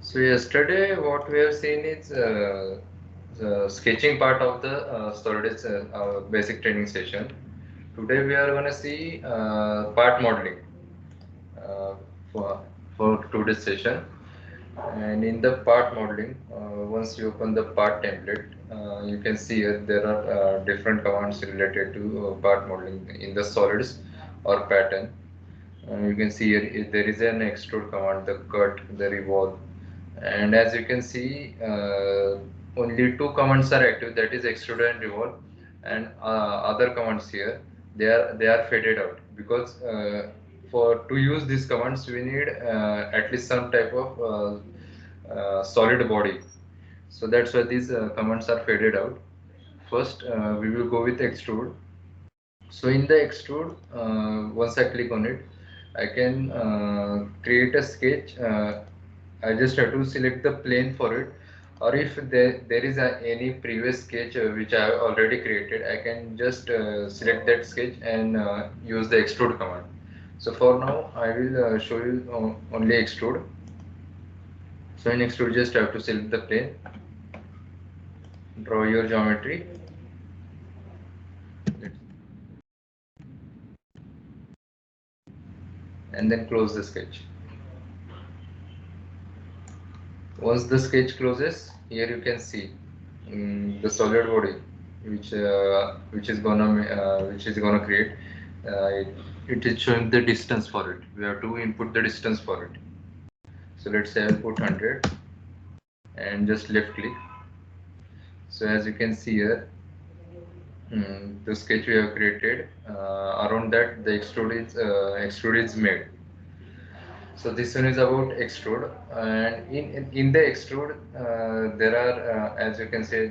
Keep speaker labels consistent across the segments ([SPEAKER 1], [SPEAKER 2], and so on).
[SPEAKER 1] So yesterday what we have seen is the sketching part of the Solidus basic training session. Today we are gonna see part modeling uh, for today's session. And in the part modeling, once you open the part template, you can see here there are different commands related to part modeling in the solids or pattern. You can see here there is an extrude command, the cut, the revolve, and as you can see, only two commands are active, that is extrude and revolve, and other commands here they are faded out because for to use these commands we need at least some type of solid body. So that's why these commands are faded out. First, we will go with extrude. So in the extrude, once I click on it, I can create a sketch. I just have to select the plane for it, or if there is any previous sketch which I have already created, I can just select that sketch and use the extrude command. So for now, I will show you only extrude. So in extrude, just have to select the plane, draw your geometry. And then close the sketch. Once the sketch closes, here you can see the solid body which is gonna create. It is showing the distance for it. We have to input the distance for it. So let's say I'll put 100 and just left click. So as you can see here, the sketch we have created, around that the extrude is made. So this one is about extrude, and in the extrude there are as you can say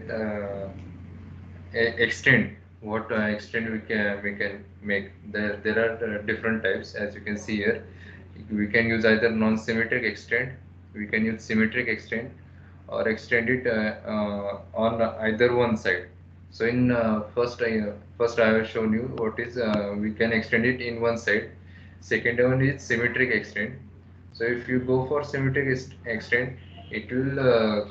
[SPEAKER 1] extend. What extend we can make? There are different types, as you can see here. We can use either non-symmetric extend, we can use symmetric extend, or extend it on either one side. So in first I have shown you what is we can extend it in one side. Second one is symmetric extend. So if you go for symmetric extend, it will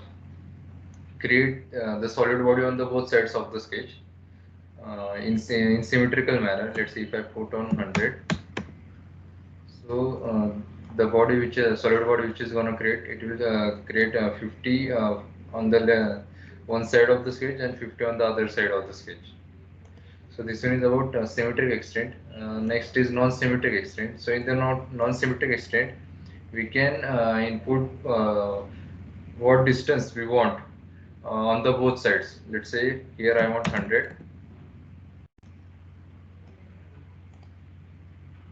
[SPEAKER 1] create the solid body on the both sides of the sketch in symmetrical manner. Let's see if I put on 100. So the body which solid body which is going to create, it will create 50 on the one side of the sketch and 50 on the other side of the sketch. So this one is about symmetric extent. Next is non-symmetric extent. So in the non-symmetric extent, we can input what distance we want on the both sides. Let's say here I want 100,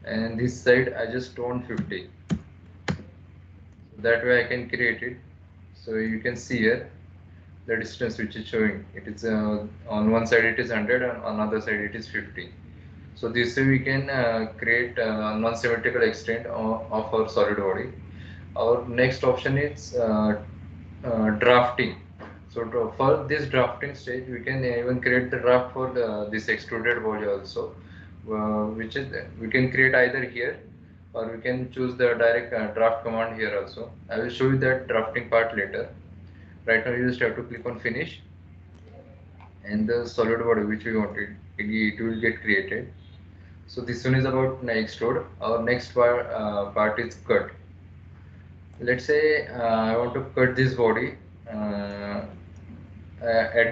[SPEAKER 1] and this side I just want 50. So that way I can create it. So you can see here the distance which is showing. It is on one side it is 100 and on other side it is 50. So this way we can create non-symmetrical extent of our solid body. Our next option is drafting. So for this drafting stage, we can even create the draft for this extruded body also, which is we can create either here, or we can choose the direct draft command here also. I will show you that drafting part later. Right now you just have to click on finish, and the solid body which we wanted, it will get created. So this one is about extrude. Our next part is cut. Let's say I want to cut this body at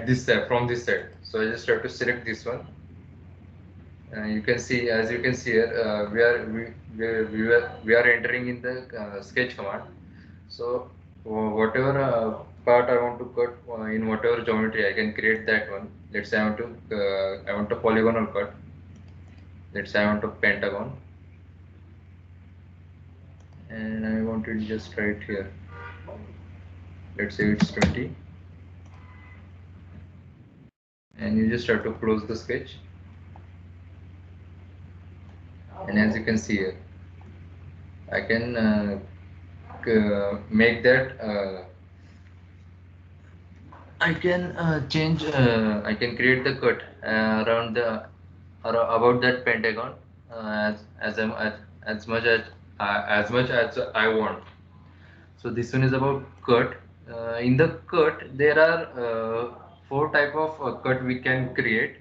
[SPEAKER 1] this side, from this side. So I just have to select this one. You can see, as you can see here, we are entering in the sketch command. So whatever part I want to cut in whatever geometry, I can create that one. Let's say I want a polygonal cut. Let's say I want a pentagon, and I want it just right here. Let's say it's 20, and you just have to close the sketch. And as you can see here, I can make that I can change I can create the cut around the about that pentagon as much as I want. So this one is about cut. In the cut, there are four type of cut we can create.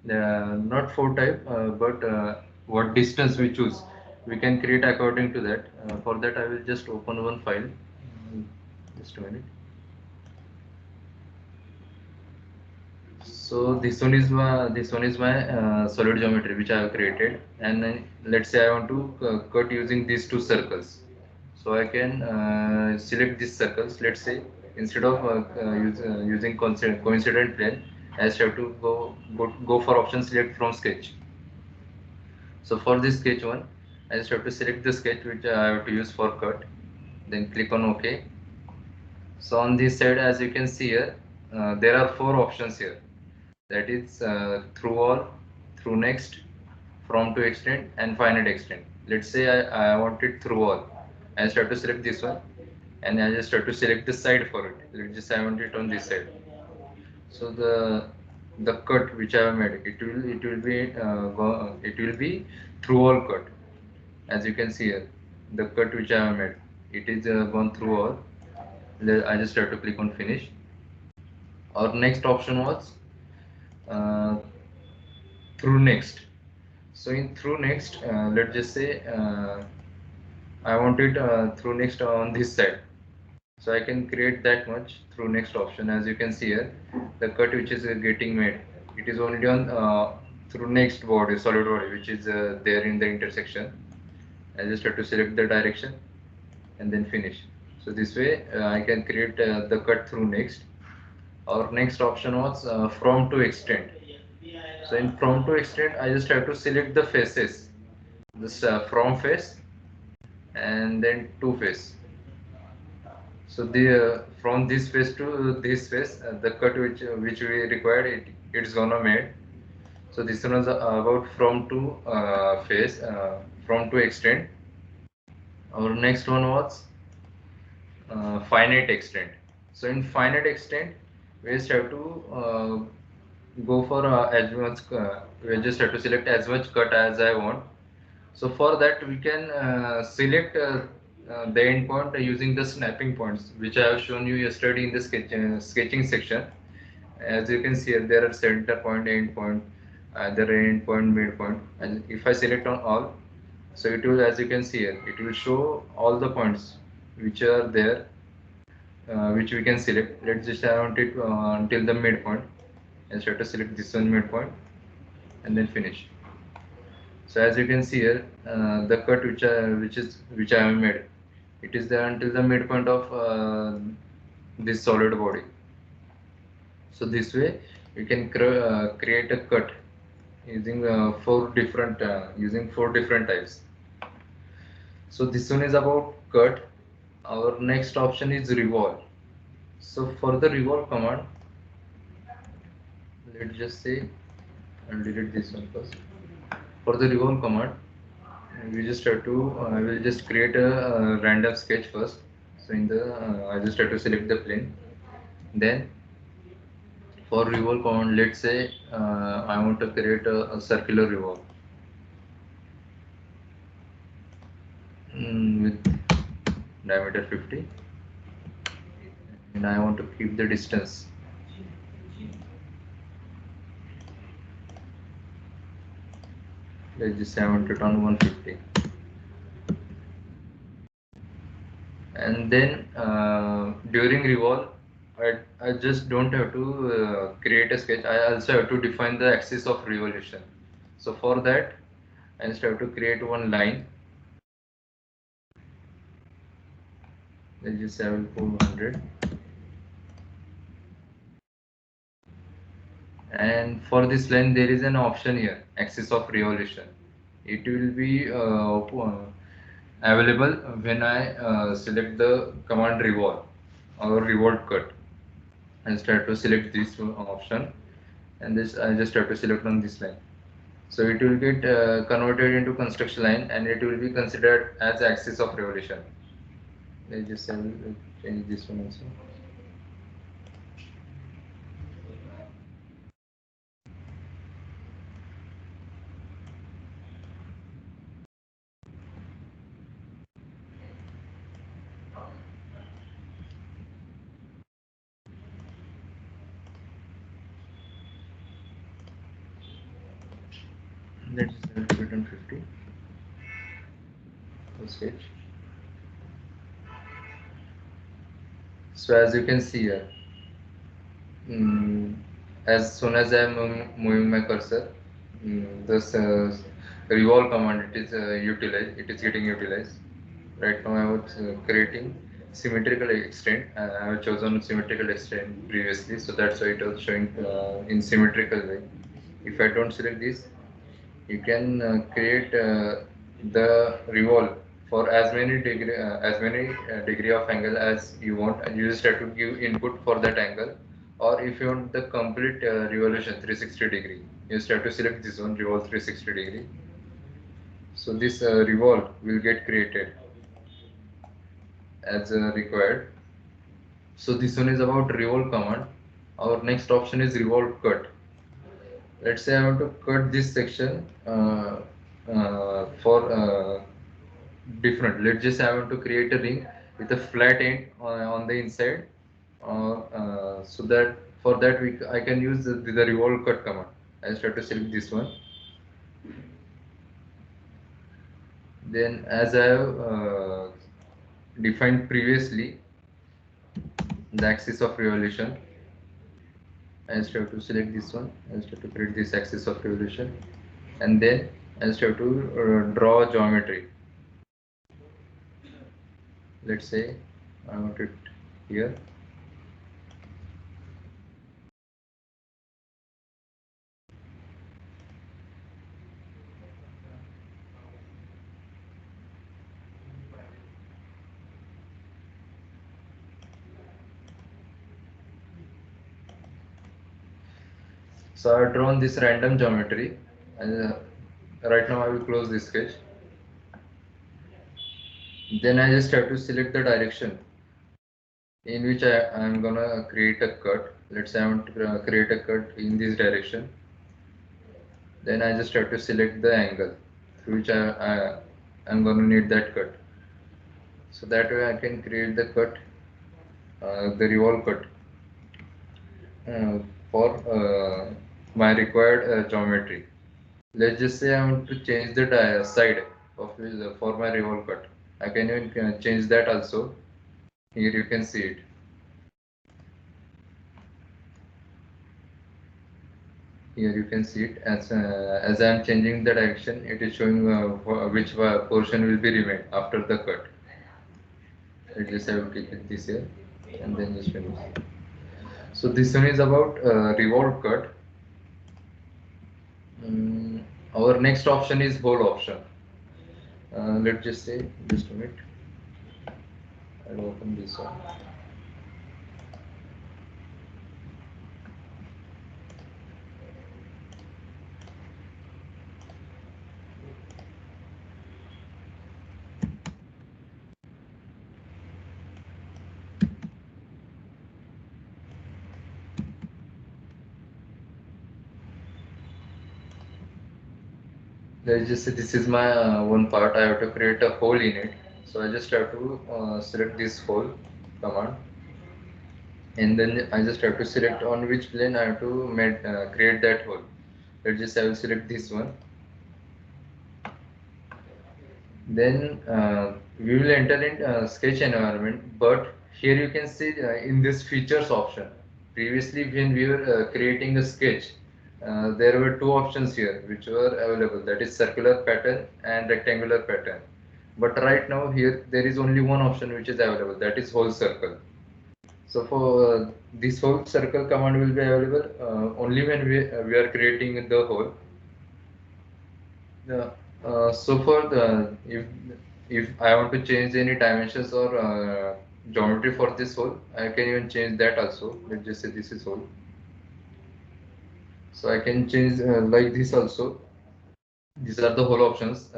[SPEAKER 1] Not four type, but what distance we choose, we can create according to that. For that, I will just open one file. Just a minute. So this one is my solid geometry which I have created, and then let's say I want to cut using these two circles. So I can select these circles. Let's say instead of using coincident plane, I just have to go for option select from sketch. So for this sketch one, I just have to select the sketch which I have to use for cut. Then click on OK. So on this side, as you can see here, there are four options here. That is through all, through next, from to extend, and finite extend. Let's say I want it through all. I just have to select this one, and I just have to select the side for it. Let's just I want it on this side. So the cut which I have made, it will be through all cut. As you can see here, the cut which I have made, it is gone through all. I just have to click on finish. Our next option was uh, through next. So in through next, let's just say I want it through next on this side. So I can create that much through next option. As you can see here, the cut which is getting made, it is only on through next body, solid body, which is there in the intersection. I just have to select the direction and then finish. So this way I can create the cut through next. Our next option was from to extend. So in from to extend, I just have to select the faces, this from face and then to face. So the from this face to this face, the cut which we required, it's gonna made. So this one was about from to face, from to extend. Our next one was finite extent. So in finite extent, we just have to go for as much. We just have to select as much cut as I want. So for that, we can select the endpoint using the snapping points, which I have shown you yesterday in the sketching section. As you can see here, there are center point, end point, there are end point, mid point. And if I select on all, so it will, as you can see here, it will show all the points which are there, which we can select. Let's just want it until the midpoint, and try to select this one midpoint, and then finish. So as you can see here, the cut which I have made, it is there until the midpoint of this solid body. So this way you can create a cut using four different types. So this one is about cut. Our next option is revolve. So for the revolve command, let's just say I'll delete this one first. For the revolve command, we just have to I will just create a, random sketch first. So in the I just have to select the plane. Then for revolve command, let's say I want to create a circular revolve with diameter 50, and I want to keep the distance. Let's just say I want it on 150. And then during revolve, I just don't have to create a sketch. I also have to define the axis of revolution. So for that, I just have to create one line. Let's just say I will put 100. And for this line, there is an option here, axis of revolution. It will be available when I select the command revolve or revolve cut. I just have to select this option, and this I just have to select on this line. So it will get converted into construction line, and it will be considered as axis of revolution. Let's just change this one also. Let's just put on 50 for sketch. So as you can see here, as soon as I am moving my cursor, this revolve command it is utilized. It is getting utilized. Right now I was creating symmetrical extent. I have chosen symmetrical extent previously, so that's why it was showing in symmetrical way. If I don't select this, you can create the revolve for as many degree of angle as you want, and you just have to give input for that angle. Or if you want the complete revolution 360 degree, you just have to select this one, revolve 360 degree. So this revolve will get created as required. So this one is about revolve command. Our next option is revolve cut. Let's say I want to cut this section for different. Let's just say I want to create a ring with a flat end on the inside. So that for that I can use the revolve cut command. I just have to select this one. Then as I have defined previously the axis of revolution, I just have to select this one. I just have to create this axis of revolution, and then I just have to draw geometry. Let's say I want it here. So I have drawn this random geometry, and right now I will close this sketch. Then I just have to select the direction in which I am gonna create a cut. Let's say I want to create a cut in this direction. Then I just have to select the angle through which I am gonna need that cut. So that way I can create the cut, the revolve cut uh, for my required geometry. Let's just say I want to change the side of for my revolve cut. I can even change that also. Here you can see it. Here you can see it as I am changing the direction. It is showing which portion will be remain after the cut. At least I will take it this here and then just finish. So this one is about revolve cut. Our next option is hole option. Let's just say just a minute. I'll open this one. Let's just say this is my one part. I have to create a hole in it. So I just have to select this hole command, and then I just have to select on which plane I have to create that hole. Let's just I will select this one. Then we will enter in sketch environment, but here you can see in this features option. Previously, when we were creating a sketch, there were two options here which were available, that is circular pattern and rectangular pattern. But right now here there is only one option which is available, that is whole circle. So for this whole circle command will be available only when we are creating the whole. Yeah. So for the if I want to change any dimensions or geometry for this hole, I can even change that also. Let's just say this is hole. So I can change like this also. These are the hole options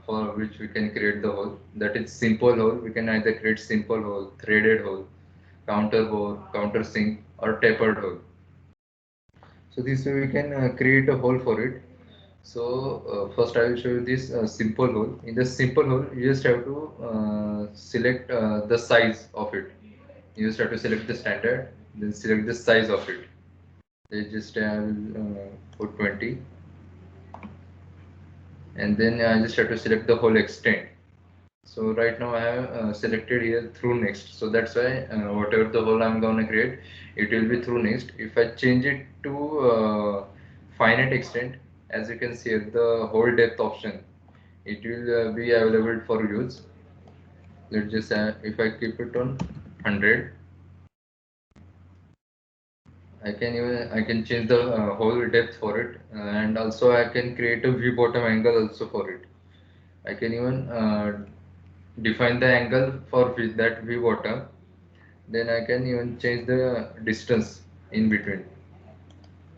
[SPEAKER 1] for which we can create the hole. That is simple hole. We can either create simple hole, threaded hole, counter bore, counter sink, or tapered hole. So this way we can create a hole for it. So first I will show you this simple hole. In the simple hole, you just have to select the size of it. You just have to select the standard, then select the size of it. I just will put 20. and then I just have to select the whole extent. So right now I have selected here through next. So that's why whatever the hole I'm gonna create, it will be through next. If I change it to finite extent, as you can see here, the whole depth option, it will be available for use. Let's just if I keep it on 100, I can change the whole depth for it, and also I can create a view bottom angle also for it. I can even define the angle for that view bottom. Then I can even change the distance in between.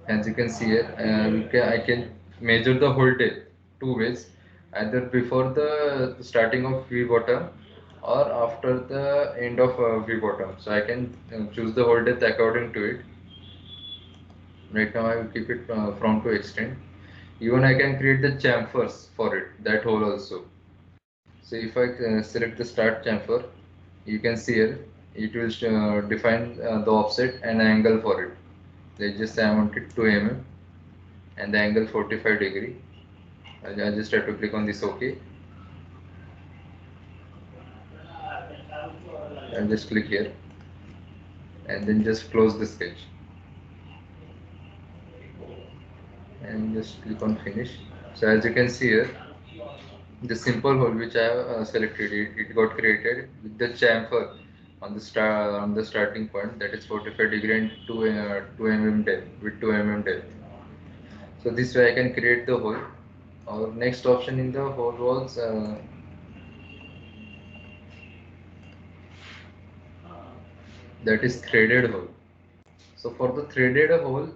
[SPEAKER 1] As you can see here, I can measure the whole depth two ways, either before the starting of V bottom or after the end of V bottom. So I can choose the whole depth according to it. Right now I will keep it from to extent. Even I can create the chamfers for it, that hole also. So if I select the start chamfer, you can see here it will define the offset and angle for it. Let's just say I want it 2 mm and the angle 45 degree. I just have to click on this OK. And just click here and then just close the sketch and just click on finish. So as you can see here, the simple hole which I have selected, it got created with the chamfer on the starting point, that is 45 degree and 2 mm depth with 2 mm depth. So this way I can create the hole. Our next option in the hole was that is threaded hole. So for the threaded hole,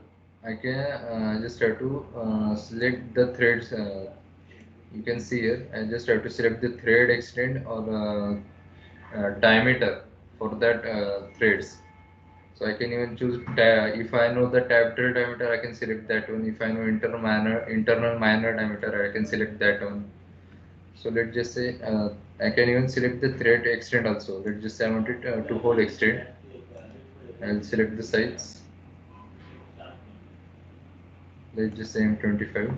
[SPEAKER 1] I can just have to select the threads. You can see here, I just have to select the thread extent or diameter for that threads. So I can even choose if I know the tab drill diameter, I can select that one. If I know internal minor diameter, I can select that one. So let's just say I can even select the thread extent also. Let's just say I want it to whole extent. I'll select the size. Let's just say M25.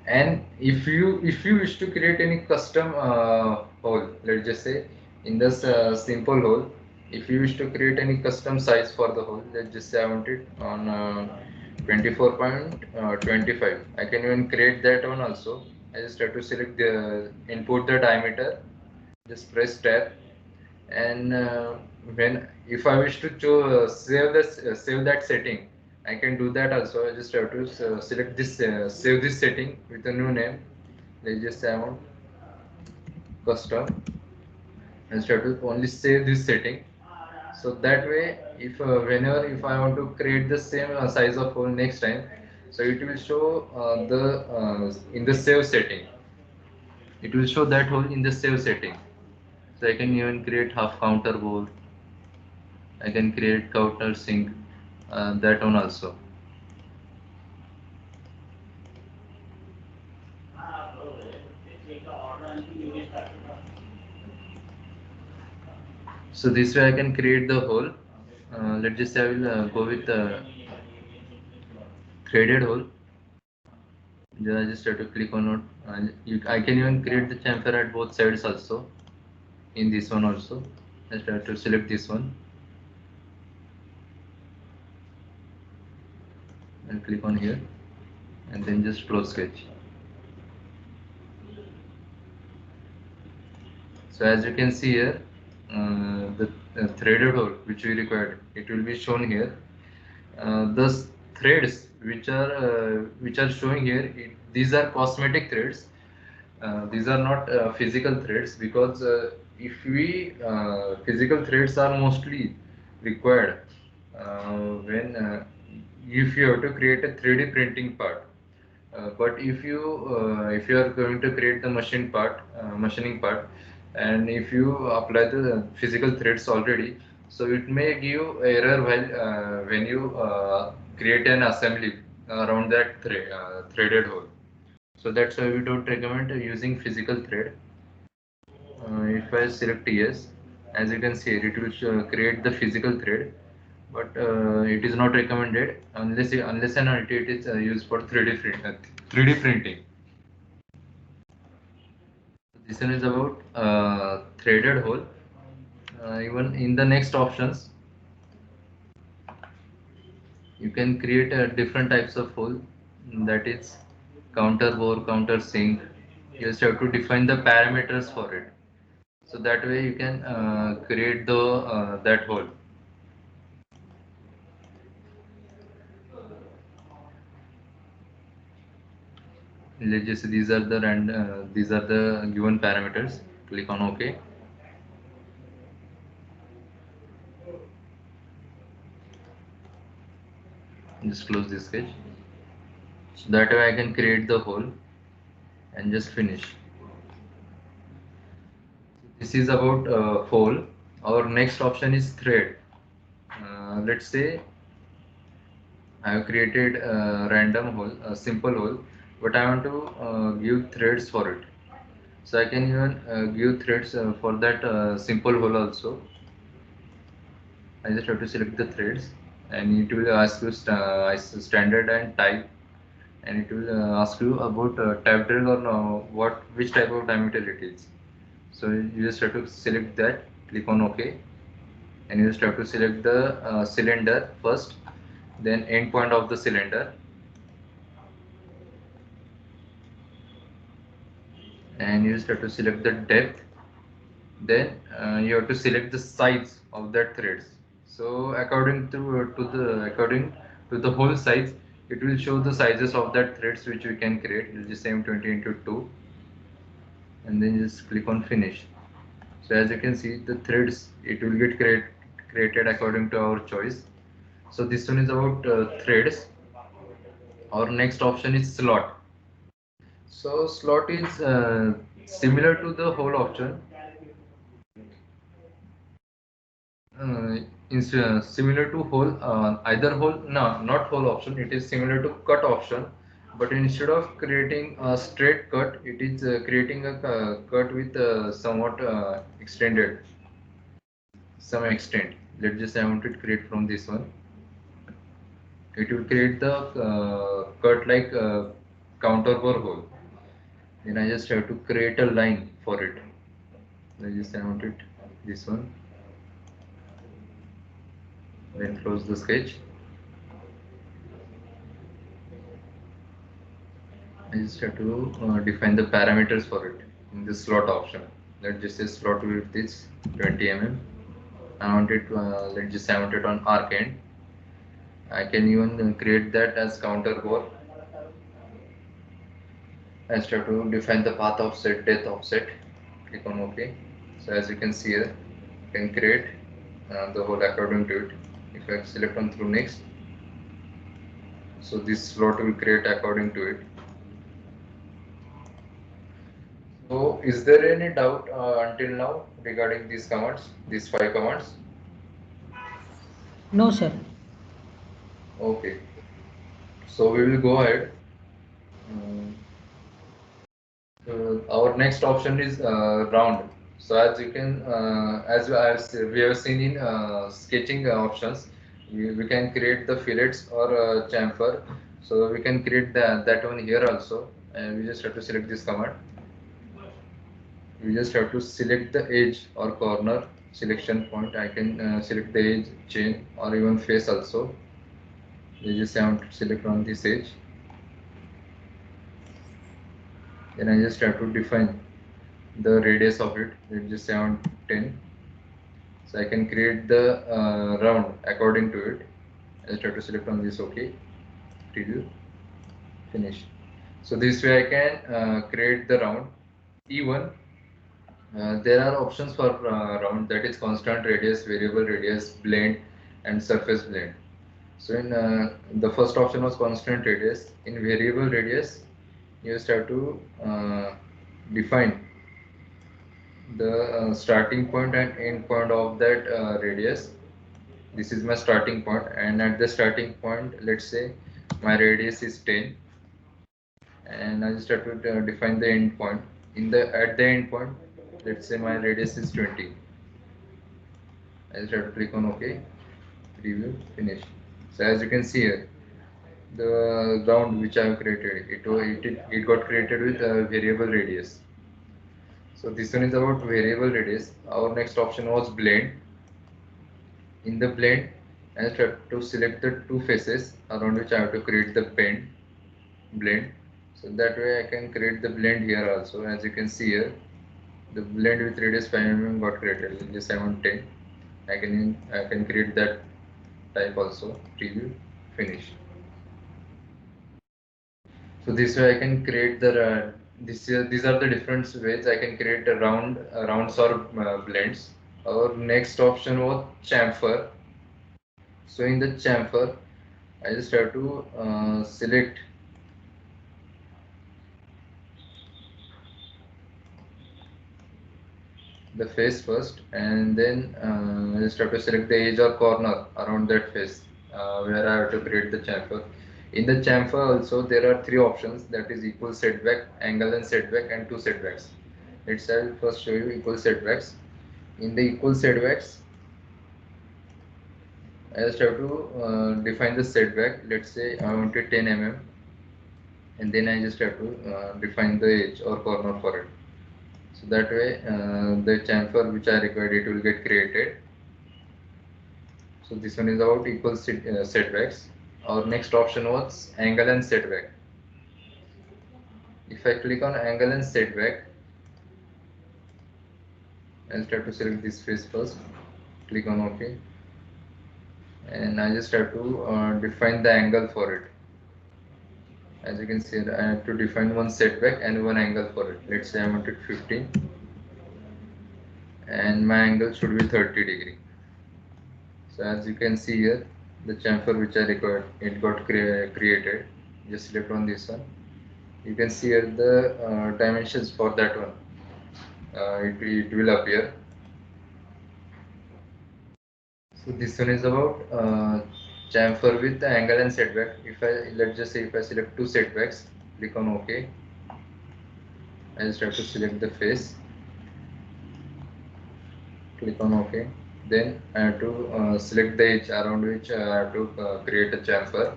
[SPEAKER 1] And if you wish to create any custom hole, let's just say in this simple hole, if you wish to create any custom size for the hole, let's just say I want it on 24.25. I can even create that one also. I just have to select the input the diameter, just press tab, and when if I wish to save that setting, I can do that also. I just have to select this save this setting with a new name. Let's just say I want custom. I just have to only save this setting. So that way, if whenever if I want to create the same size of hole next time, so it will show the in the save setting. It will show that hole in the save setting. So I can even create half counter bore. I can create counter sink, that one also. So this way I can create the hole. Let's just say I will go with threaded hole. I just have to click on it. I can even create the chamfer at both sides also. In this one also, just have to select this one and click on here, and then just close sketch. So as you can see here, the threaded hole which we required, it will be shown here. The threads which are showing here, these are cosmetic threads. These are not physical threads, because if we physical threads are mostly required when if you have to create a 3D printing part. But if you are going to create the machining part, and if you apply the physical threads already, so it may give error while when you create an assembly around that threaded hole. So that's why we don't recommend using physical thread. If I select yes, as you can see, it will create the physical thread. but it is not recommended unless and until it is used for 3D printing. This one is about threaded hole. Even in the next options, you can create different types of hole. That is counter bore, counter sink. You just have to define the parameters for it. So that way you can create the that hole. Let's just these are the given parameters. Click on OK. Just close this sketch. So that way I can create the hole and just finish. This is about hole. Our next option is thread. Let's say I have created a random hole, a simple hole, but I want to give threads for it. So I can even give threads for that simple hole also. I just have to select the threads, and it will ask you standard and type, and it will ask you about type drill or which type of diameter it is. So you just have to select that, click on OK, and you just have to select the cylinder first, then end point of the cylinder, and you just have to select the depth, then you have to select the size of that threads. So according to the whole size, it will show the sizes of that threads which we can create. It will just same 20 into 2, and then just click on finish. So as you can see, the threads, it will get created according to our choice. So this one is about threads. Our next option is slot. So slot is similar to the whole option. Uh, is similar to whole, either whole, no, not whole option. It is similar to cut option, but instead of creating a straight cut, it is creating a cut with somewhat extended some extent. Let's just I want to create from this one. It will create the cut like counter bore hole. Then I just have to create a line for it. I just I want it this one. Then close the sketch. I just have to define the parameters for it in the slot option. Let's just say slot width is 20 mm. I want it. Let's just I want it on arc end. I can even create that as counter bore. I just have to define the path offset, depth offset. Click on OK. So as you can see here, you can create the hole according to it. If I select on through next, so this slot will create according to it. So is there any doubt until now regarding these commands, these 5 commands?
[SPEAKER 2] No, sir.
[SPEAKER 1] Okay, so we will go ahead. Um, our next option is round. So as you can, we have seen in sketching options, we can create the fillets or chamfer. So we can create that one here also, and we just have to select this command. We just have to select the edge or corner selection point. I can select the edge, chain, or even face also. We just have to select on this edge. Then I just have to define the radius of it. Let's just say on 10. So I can create the round according to it. I just have to select on this OK, preview, finish. So this way I can create the round. Even there are options for round, that is constant radius, variable radius, blend, and surface blend. So in the first option was constant radius. In variable radius, you just have to define the starting point and end point of that radius. This is my starting point, and at the starting point, let's say my radius is 10, and I just have to define the end point. At the end point, let's say my radius is 20. I just have to click on OK, preview, finish. So as you can see here, the ground which I have created, it got created with a variable radius. So this one is about variable radius. Our next option was blend. In the blend, I just have to select the two faces around which I have to create the blend. So that way I can create the blend here also. As you can see here, the blend with radius 5 mm got created. Just I want 10. I can create that type also. Preview, finish. So this way I can create these are the different ways I can create rounds or blends. Our next option was chamfer. So in the chamfer, I just have to select the face first, and then I just have to select the edge or corner around that face where I have to create the chamfer. In the chamfer also there are three options, that is equal setback, angle and setback, and two setbacks. Let's first show you equal setbacks. In the equal setbacks, I just have to define the setback. Let's say I want it 10 mm, and then I just have to define the edge or corner for it. So that way the chamfer which I required, it will get created. So this one is about equal setbacks. Our next option was angle and setback. If I click on angle and setback, I just have to select this face first, click on OK, and I just have to define the angle for it. As you can see, I have to define one setback and one angle for it. Let's say I want it 15, and my angle should be 30°. So as you can see here, the chamfer which I required, it got created. Just select on this one. You can see here the dimensions for that one. It will appear. So this one is about chamfer with the angle and setback. Let's just say if I select two setbacks, click on OK. I just have to select the face, click on OK. Then I have to select the edge around which I have to create a chamfer.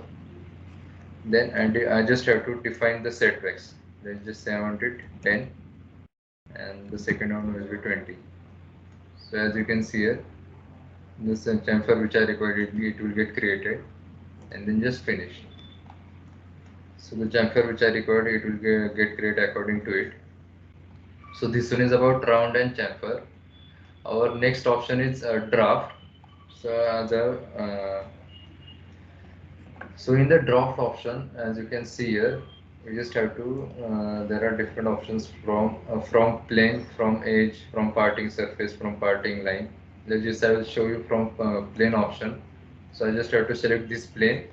[SPEAKER 1] Then I just have to define the setbacks. Let's just say I want it 10, and the second one will be 20. So as you can see here, this chamfer which I required, it will get created, and then just finish. So the chamfer which I required, it will get created according to it. So this one is about round and chamfer. Our next option is draft. So in the draft option, as you can see here, we just have to there are different options from plane, from edge, from parting surface, from parting line. Let's just I will show you from plane option. So I just have to select this plane,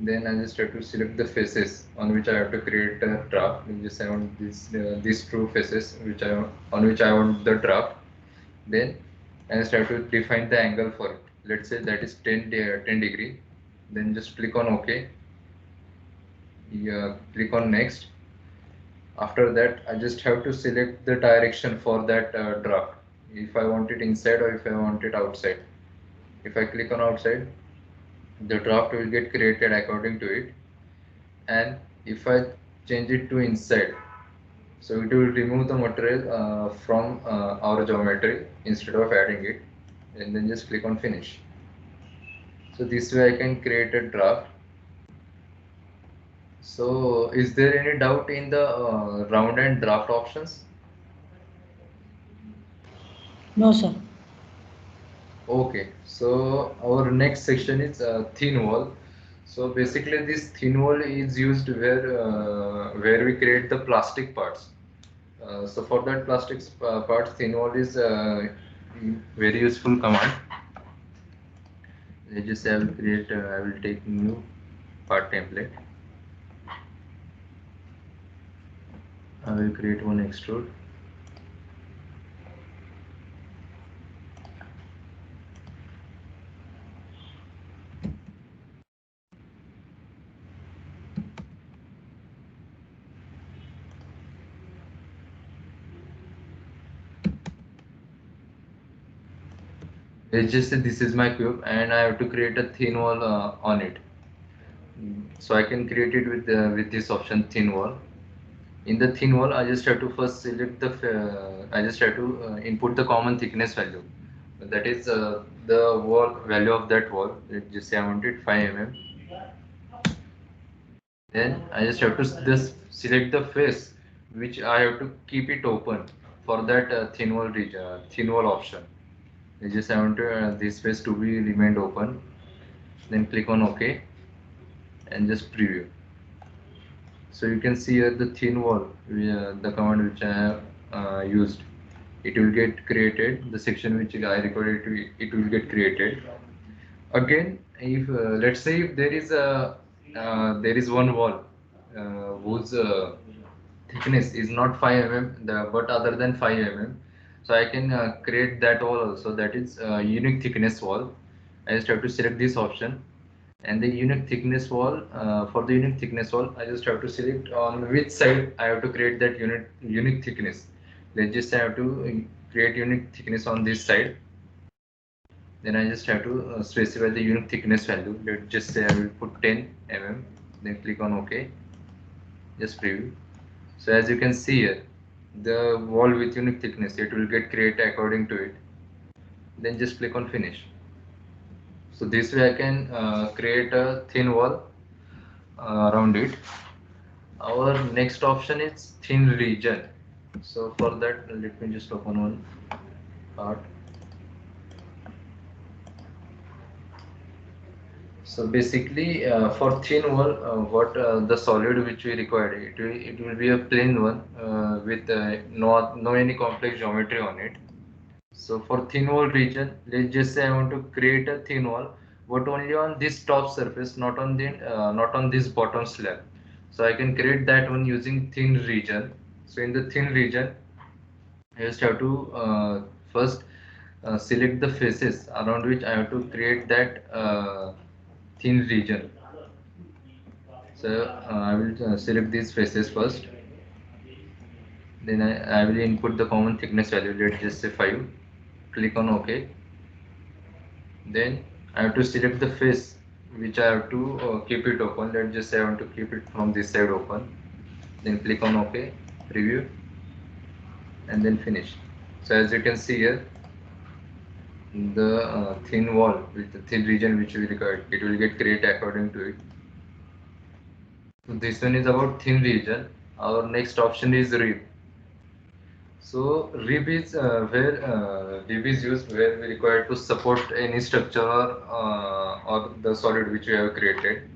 [SPEAKER 1] then I just have to select the faces on which I have to create a draft. I just I want these two faces on which I want the draft. Then I just have to define the angle for it. Let's say that is 10 degree. Then just click on OK. Click on next. After that, I just have to select the direction for that draft. If I want it inside or if I want it outside. If I click on outside, the draft will get created according to it. And if I change it to inside, so it will remove the material from our geometry instead of adding it, and then just click on finish. So this way I can create a draft. So is there any doubt in the round and draft options?
[SPEAKER 2] No, sir.
[SPEAKER 1] Okay, so our next section is thin wall. So basically this thin wall is used where we create the plastic parts. So for that plastics parts, thin wall is very useful command. I will take new part template. I will create one extrude. Let's just say this is my cube and I have to create a thin wall on it. So I can create it with this option thin wall. In the thin wall, I just have to first select I just have to input the common thickness value. That is the wall value of that wall. Let's just say I want it 5 mm. Then I just have to just select the face which I have to keep it open for that thin wall region, thin wall option. I just want this face to be remained open. Then click on OK and just preview. So you can see here the thin wall, the command which I have used. It will get created. The section which I recorded, it will get created. Again, if let's say if there is one wall whose thickness is not 5 mm but other than 5 mm, so I can create that wall also, that is unique thickness wall. I just have to select this option, and the unique thickness wall, for the unique thickness wall I just have to select on which side I have to create that unique thickness. Let's just say I have to create unique thickness on this side. Then I just have to specify the unique thickness value. Let's just say I will put 10 mm. Then click on OK. Just preview. So as you can see here, the wall with unique thickness, it will get created according to it. Then just click on finish. So this way I can create a thin wall around it. Our next option is thin region. So for that, let me just open one part. So basically, for thin wall, what the solid which we require, it will be a plain one with no any complex geometry on it. So for thin wall region, let's just say I want to create a thin wall, but only on this top surface, not on this bottom slab. So I can create that one using thin region. So in the thin region, I just have to first select the faces around which I have to create that thin region. So I will select these faces first. Then I will input the common thickness value. Let's just say 5. Click on OK. Then I have to select the face which I have to keep it open. Let's just say I want to keep it from this side open. Then click on OK, preview, and then finish. So as you can see here, the thin wall with the thin region which we required, it will get created according to it. So this one is about thin region. Our next option is rib. So rib is where rib is used where we require to support any structure or the solid which we have created.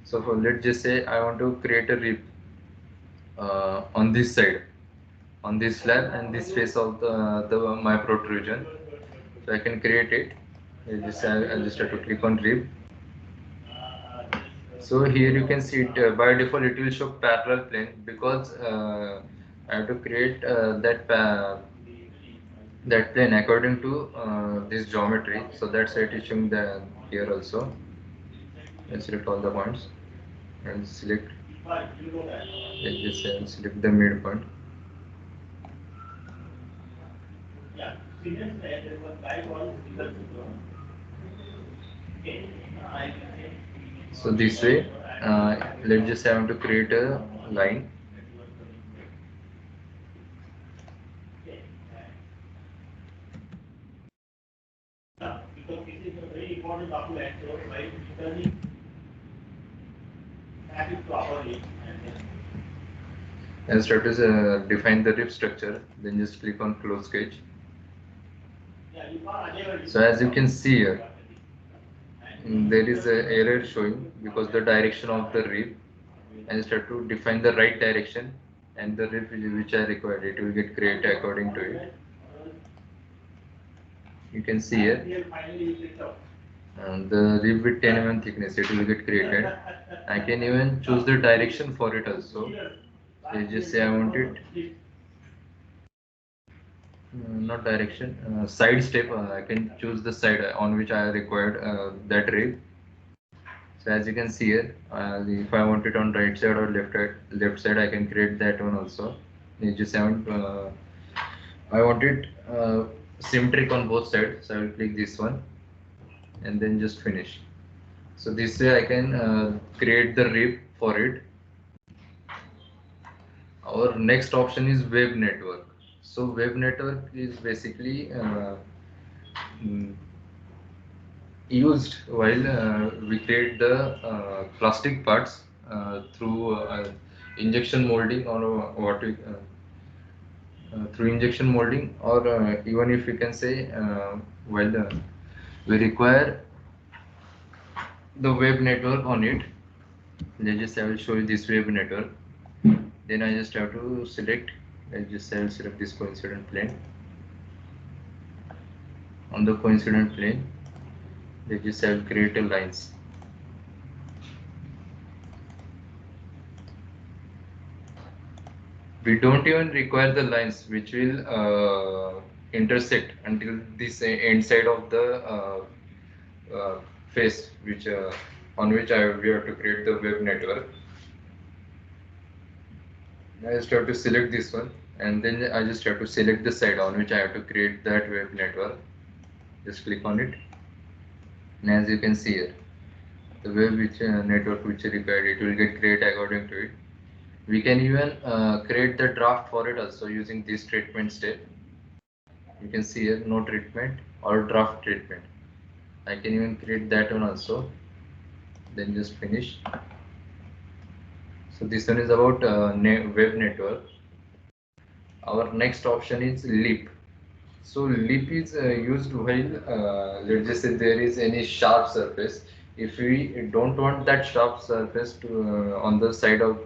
[SPEAKER 1] So for, let's just say I want to create a rib on this side, on this slab and this face of the my protrusion. So I can create it. I just have to click on rib. So here you can see it by default it will show parallel plane because I have to create that plane according to this geometry. So that's why it is showing the here also. Let's select all the points and select. Let's just select the midpoint. So this way, let's just say I want to create a line. And start to define the rib structure. Then just click on close sketch. So as you can see here, there is a error showing because the direction of the rib, and start to define the right direction and the rib which I required, it will get created according to it. You can see here and the rib with 10 mm thickness, it will get created. I can even choose the direction for it also. So just say I want it not direction, side step. I can choose the side on which I required that rib. So as you can see here, if I want it on right side or left side, I can create that one also. You just I want it symmetric on both sides. So I will click this one and then just finish. So this way I can create the rip for it. Our next option is web network. So web network is basically mm, used while we create the plastic parts through injection molding, or what we through injection molding, or even if we can say while we require the web network on it. Let's just, I will show you this web network. Then I just have to select, let's just, I will select this coincident plane. On the coincident plane, let's just, I will create a lines. We don't even require the lines which will intersect until this end side of the face, which on which we have to create the web network. I just have to select this one, and then I just have to select the side on which I have to create that web network. Just click on it, and as you can see here, the web which network which is required, it will get created according to it. We can even create the draft for it also using this treatment step. You can see here, no treatment or draft treatment. I can even create that one also, then just finish. So this one is about web network. Our next option is lip. So lip is used while let's just say there is any sharp surface. If we don't want that sharp surface to on the side of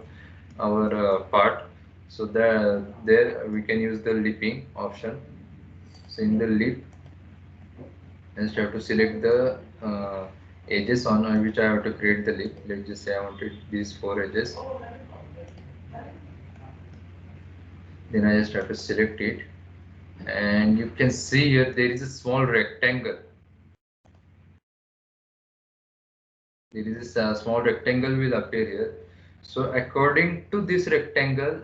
[SPEAKER 1] our part, so there we can use the lipping option. So in the lip, I just have to select the edges on which I have to create the lip. Let's just say I wanted these 4 edges. Then I just have to select it, and you can see here there is a small rectangle. There is a small rectangle will appear here. So according to this rectangle,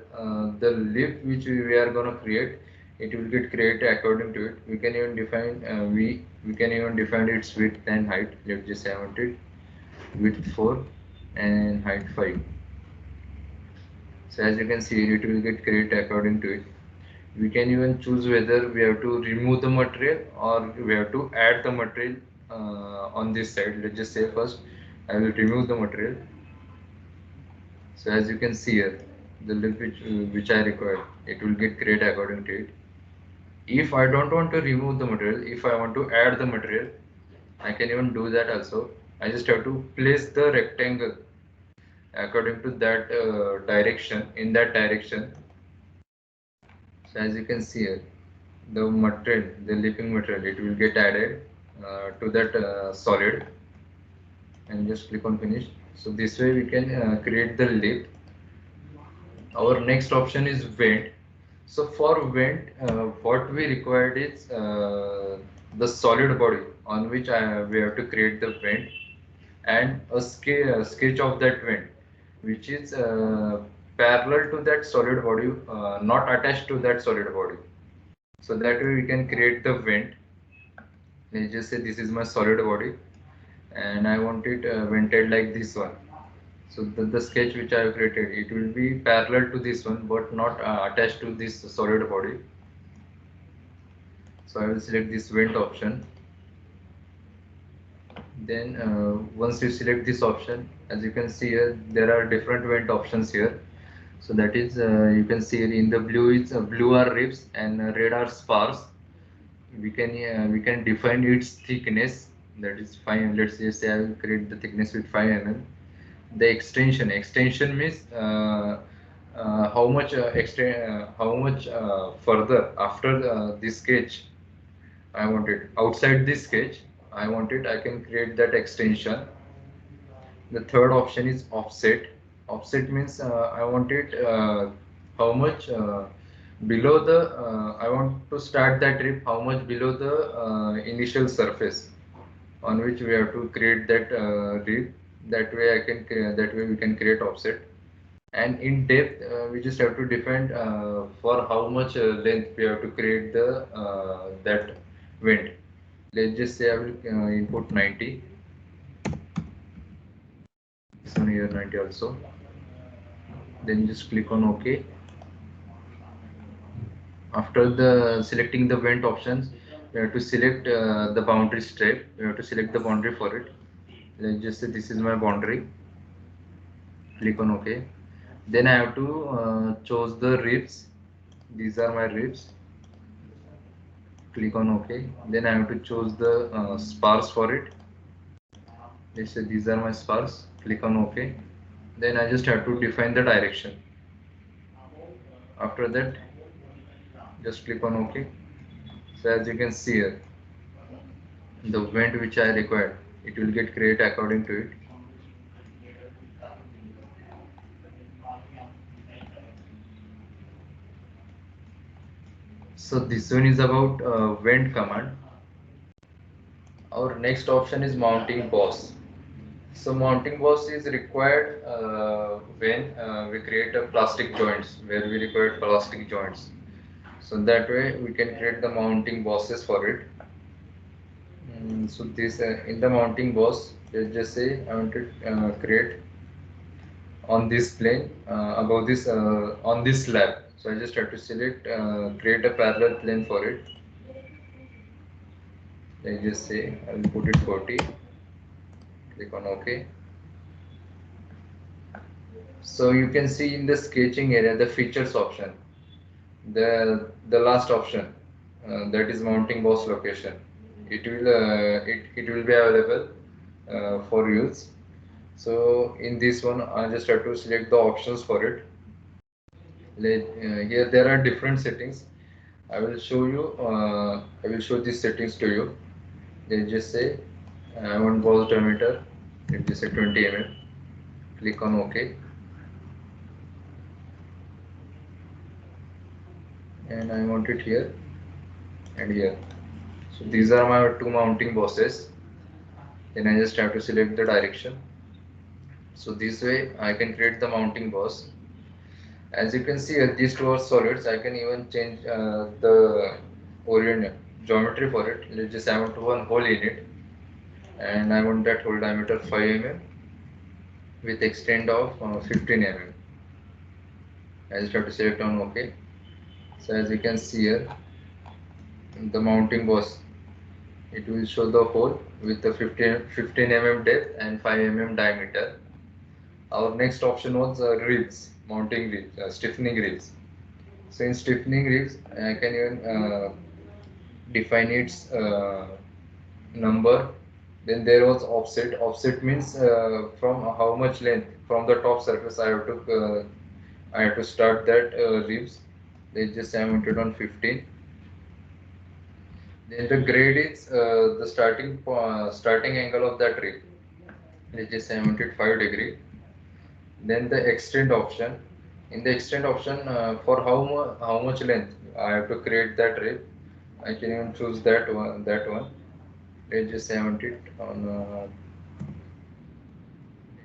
[SPEAKER 1] the lip which we are going to create, it will get created according to it. We can even define we can even define its width and height. Let's just say I want it width 4 and height 5. So as you can see, it will get created according to it. We can even choose whether we have to remove the material or we have to add the material on this side. Let's just say first I will remove the material. So as you can see here, the lip which I require, it will get created according to it. If I don't want to remove the material, if I want to add the material, I can even do that also. I just have to place the rectangle according to that direction, in that direction. So as you can see here, the material, the lipping material, it will get added to that solid, and just click on finish. So this way we can create the lip. Our next option is vent. So for vent, what we required is the solid body on which we have to create the vent, and a sketch of that vent, which is parallel to that solid body, not attached to that solid body. So that way we can create the vent. Let's just say this is my solid body, and I want it vented like this one. So the sketch which I have created, it will be parallel to this one, but not attached to this solid body. So I will select this vent option. Then once you select this option, as you can see here, there are different vent options here. So that is, you can see in the blue, it's blue are ribs and red are spars. We can define its thickness. That is 5. Let's just say I will create the thickness with 5 mm. The extension means how much further after this sketch I want it. Outside this sketch I want it, I can create that extension. The third option is offset. Offset means I want it how much below the I want to start that trip, how much below the initial surface on which we have to create that rib. That way that way we can create offset. And in depth, we just have to define for how much length we have to create the that vent. Let's just say I will input 90. This one here 90 also. Then just click on OK. After the selecting the vent options, you have to select the boundary strip. You have to select the boundary for it. Let's just say this is my boundary. Click on OK. Then I have to choose the ribs. These are my ribs. Click on OK. Then I have to choose the spars for it. Let's say these are my spars. Click on OK. Then I just have to define the direction. After that, just click on OK. So as you can see here, the vent which I required, it will get created according to it. So this one is about vent command. Our next option is mounting boss. So mounting boss is required when we create a plastic joints, where we require plastic joints. So that way we can create the mounting bosses for it. So this in the mounting boss, let's just say I want to create on this plane above this on this slab. So I just have to select create a parallel plane for it. Let's just say I will put it 40. Click on OK. So you can see in the sketching area the features option, the last option, that is mounting boss location. It will be available for use. So in this one I just have to select the options for it. Here there are different settings. I will show these settings to you. Let's just say I want boss diameter. Let's just say 20 mm. Click on OK. And I want it here and here. So these are my two mounting bosses. Then I just have to select the direction. So this way I can create the mounting boss. As you can see, these two are solids. I can even change the orient geometry for it. Let's just I want one hole in it, and I want that hole diameter 5 mm with extent of 15 mm. I just have to select on OK. So as you can see here, the mounting boss, it will show the hole with the 15 mm depth and 5 mm diameter. Our next option was ribs, mounting ribs, stiffening ribs. So in stiffening ribs, I can even define its number. Then there was offset. Offset means from how much length from the top surface I have to start that ribs. They just I mounted on 15. Then the grade is the starting angle of that rib. They just I mounted 5 degree. Then the extend option. In the extend option, for how much length I have to create that rib, I can even choose that one. Let's just 70 it on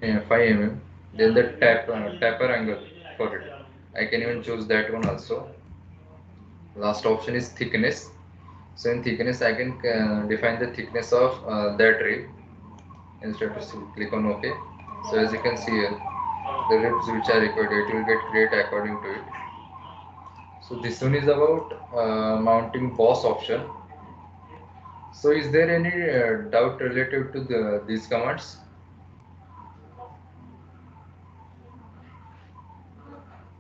[SPEAKER 1] yeah, 5 mm. Then the taper angle for it, I can even choose that one also. Last option is thickness. So in thickness I can define the thickness of that rib. Instead to click on OK. So as you can see here, the ribs which are required, it will get created according to it. So this one is about mounting boss option. So is there any doubt related to these commands?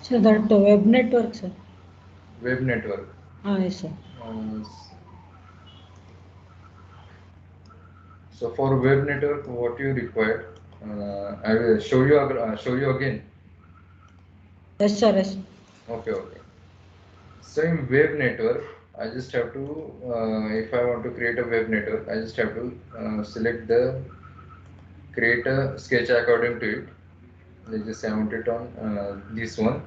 [SPEAKER 2] So that web network, sir.
[SPEAKER 1] Web network.
[SPEAKER 2] Yes, sir.
[SPEAKER 1] Uh, so for web network, what you require, I will show you again.
[SPEAKER 2] Yes, sir. Yes.
[SPEAKER 1] Okay, okay. So in web network, I just have to, if I want to create a web network, I just have to select the create a sketch according to it. Let's just I want it on this one.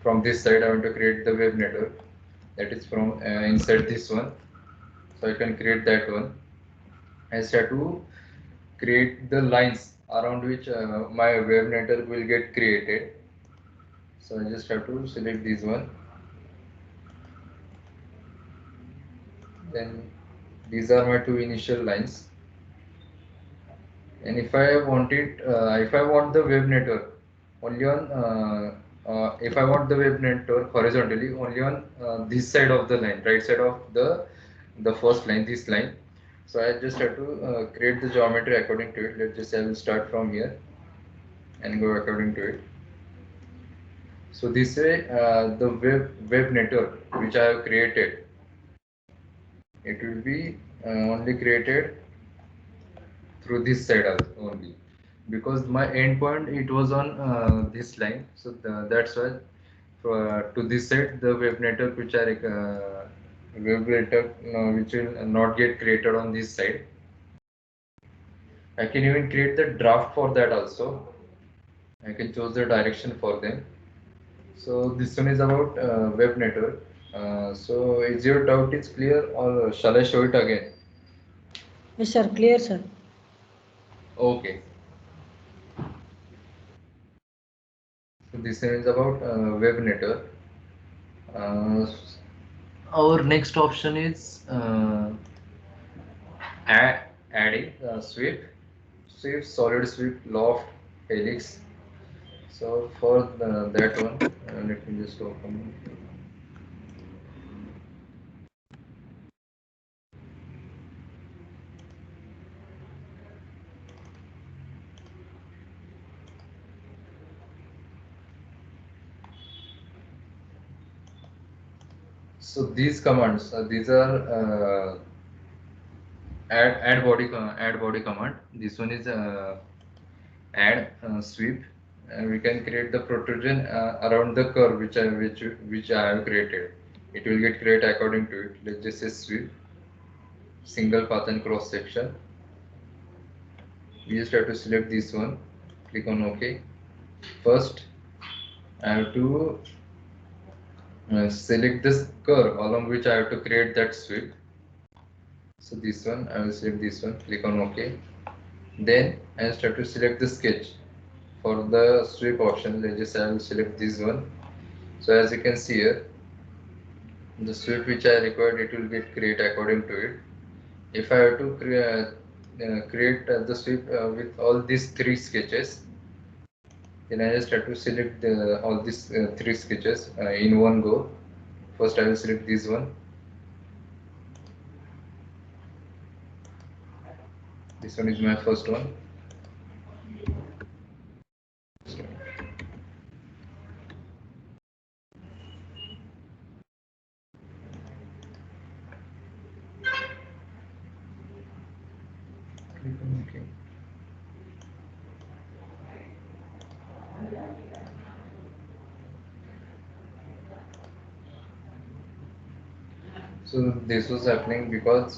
[SPEAKER 1] From this side, I want to create the web network. That is from inside this one. So I can create that one. I just have to create the lines around which my web network will get created. So I just have to select this one. Then These are my two initial lines. And if I want it, if I want the web network only on, if I want the web network horizontally only on this side of the line, right side of the first line, this line. So I just have to create the geometry according to it. Let's just I will start from here and go according to it. So this way, the web network which I have created, it will be only created through this side only, because my endpoint it was on this line. So that's why to this side the web network which are web network which will not get created on this side. I can even create the draft for that also. I can choose the direction for them. So this one is about web network. So is your doubt is clear, or shall I show it again?
[SPEAKER 2] Yes, sir. Clear, sir.
[SPEAKER 1] Okay. So this one is about web network. Uh, our next option is adding Swift, solid Swift, loft, helix. So for that one, let me just open. So these commands, these are add body command. This one is add sweep, and we can create the protrusion around the curve which I have created. It will get created according to it. Let's just say sweep, single path and cross section. We just have to select this one, click on OK. First, I have to select this curve along which I have to create that sweep. So this one, I will select this one, click on OK. Then I just have to select the sketch. For the sweep option, let's just I will select this one. So as you can see here, the sweep which I required, it will get create according to it. If I have to create the sweep with all these three sketches, then I just have to select all these three sketches in one go. First I will select this one. This one is my first one. Okay. So this was happening because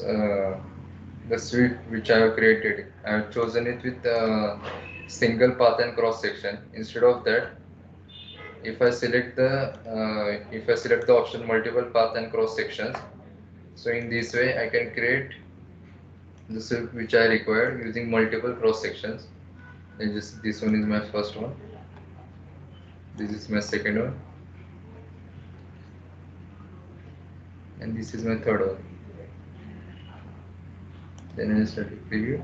[SPEAKER 1] the sweep which I have created, I have chosen it with single path and cross section. Instead of that, if I select the option multiple path and cross sections, so in this way I can create the sweep which I require using multiple cross sections. And this one is my first one. This is my second one, and this is my third one. Then I start to preview.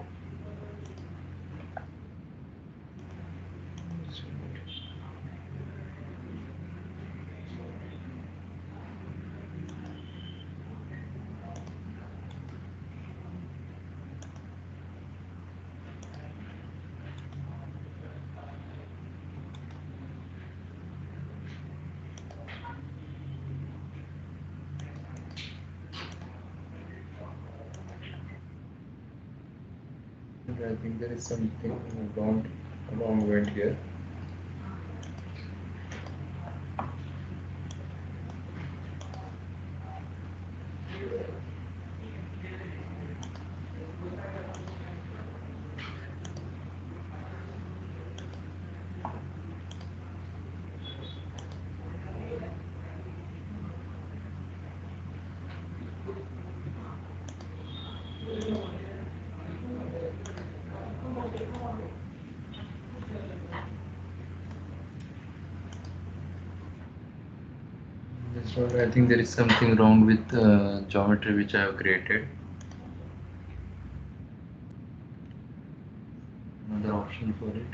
[SPEAKER 1] I think there is something wrong went here. That's what I think there is something wrong with geometry which I have created. option for it.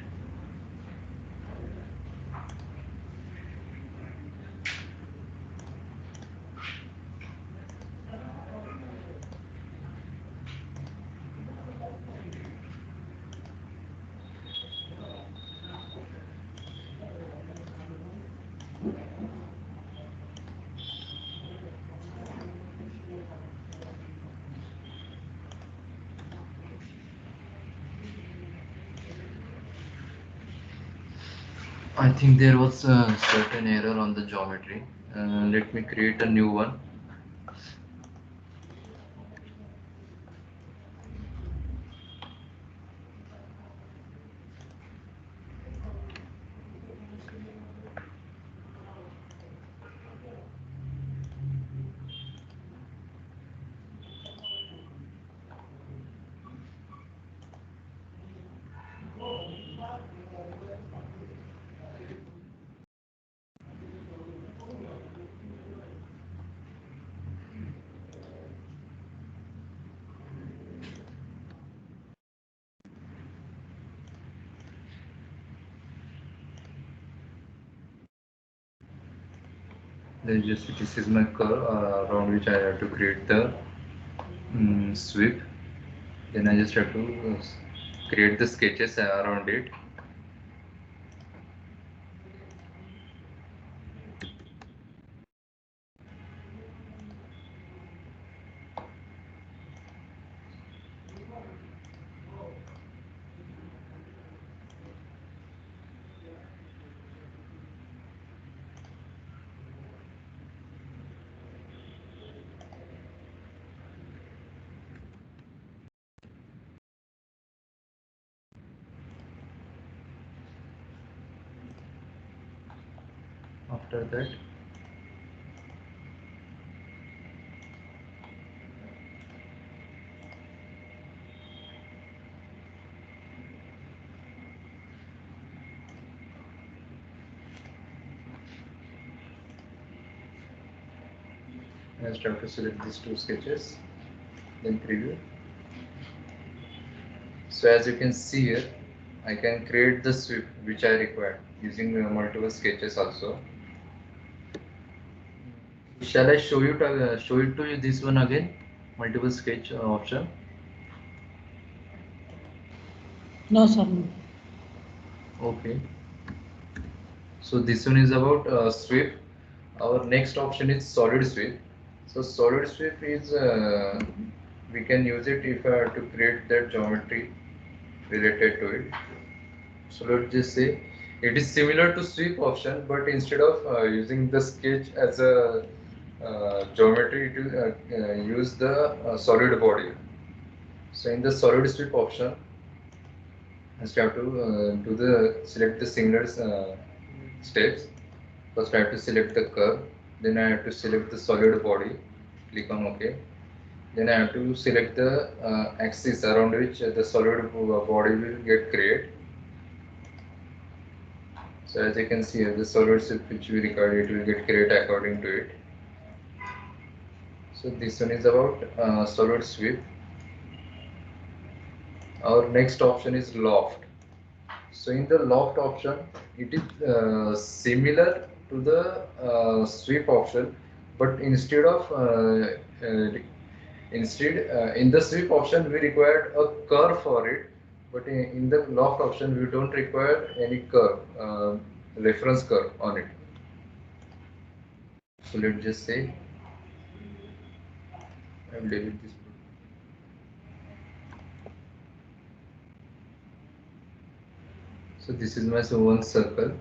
[SPEAKER 1] I think there was a certain error on the geometry. Let me create a new one. This is my curve around which I have to create the sweep. Then I just have to create the sketches around it. After that, I just have to select these two sketches, then preview. So as you can see here, I can create the sweep which I require using multiple sketches also. Shall I show it to you this one again? Multiple sketch option.
[SPEAKER 2] No, sir. No.
[SPEAKER 1] Okay. So this one is about sweep. Our next option is solid sweep. So solid sweep is we can use it if I have to create that geometry related to it. So let's just say it is similar to sweep option, but instead of using the sketch as a geometry, it will use the solid body. So in the solid sweep option, I just have to select the similar steps. First I have to select the curve, then I have to select the solid body, click on OK. Then I have to select the axis around which the solid body will get created. So as you can see here, the solid shape which we record, it will get created according to it. So this one is about solid sweep. Our next option is loft. So in the loft option, it is similar to the sweep option, but instead of in the sweep option we required a curve for it, but in the loft option we don't require any curve, reference curve on it. So let's just say I will delete this. So this is my one circle,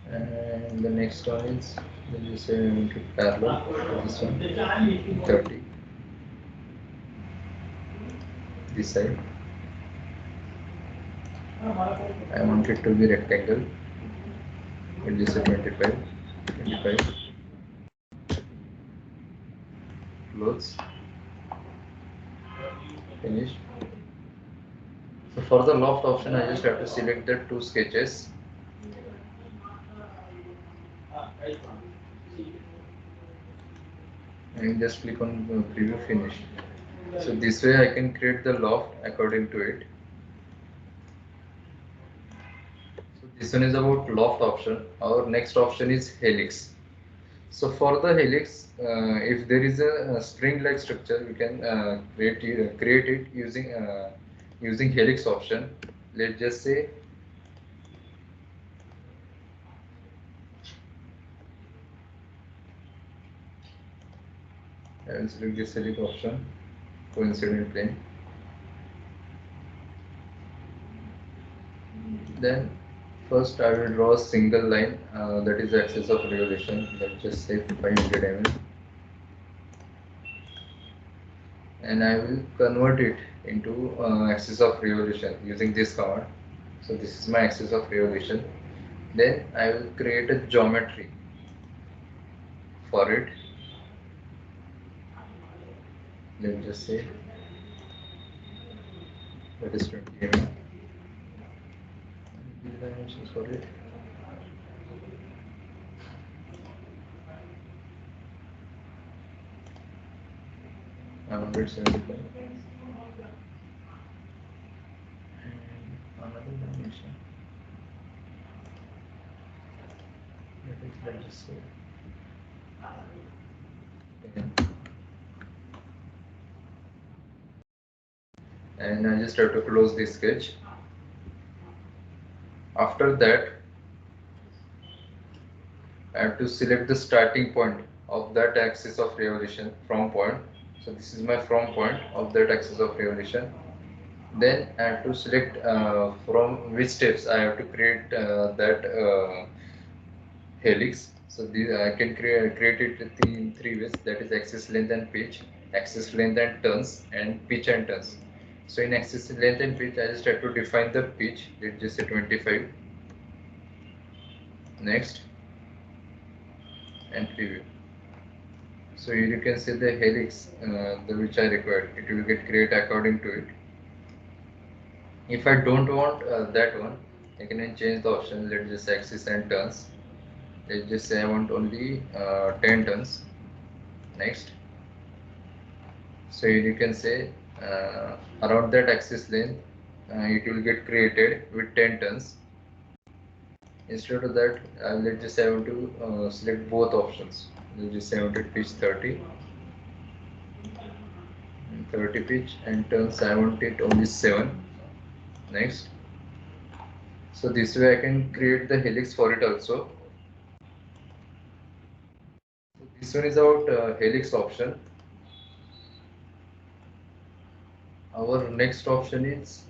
[SPEAKER 1] and the next one is, let me say, I want to parallel to this one, 30. This side I want it to be rectangle. We'll just say 25, 25. Close. Finish. So for the loft option, I just have to select the two sketches. And just click on preview finish. So this way I can create the loft according to it. This one is about loft option. Our next option is helix. So for the helix, if there is a spring-like structure, we can create it using helix option. Let's just say I will select this helix option, coincident plane. Then first I will draw a single line that is axis of revolution. Let's just say 500 mm, and I will convert it into axis of revolution using this command. So this is my axis of revolution. Then I will create a geometry for it. Let's just say that is 20 mm. These dimensions for it. I'm 175. And another dimension. Let's just say 10. And I just have to close this sketch. After that, I have to select the starting point of that axis of revolution from point. So this is my from point of that axis of revolution. Then I have to select from which steps I have to create that helix. So these I can create it in three ways. That is axis length and pitch, axis length and turns, and pitch and turns. So in axis length and pitch, I just have to define the pitch. Let's just say 25. Next, and preview. So here you can see the helix the which I required. It will get created according to it. If I don't want that one, I can then change the option. Let's just say axis and turns. Let's just say I want only 10 turns. Next. So here you can say around that axis length, it will get created with 10 turns. Instead of that, let's just say I want to select both options. Let's just say I want to pitch 30. 30 pitch, and turns I want it only 7. Next. So this way I can create the helix for it also. So this one is about helix option. Our next option is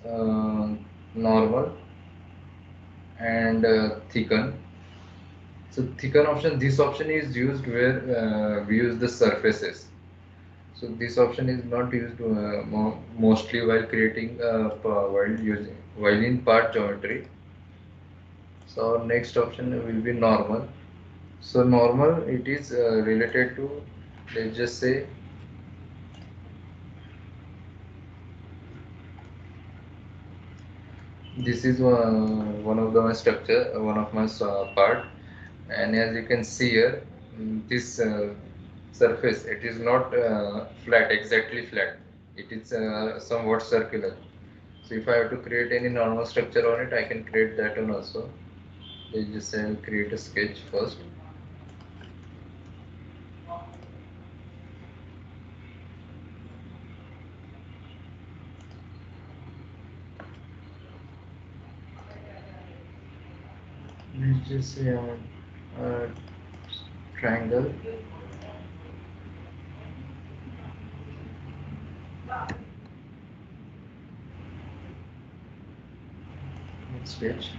[SPEAKER 1] normal and thicken. So thicken option, this option is used where we use the surfaces. So this option is not used mostly while creating while in part geometry. So our next option will be normal. So normal, it is related to, let's just say, this is one of the my structure, one of my part, and as you can see here, this surface, it is not flat, exactly flat. It is somewhat circular. So if I have to create any normal structure on it, I can create that one also. Let's just say I'll create a sketch first. Let's just say a triangle. Sketch.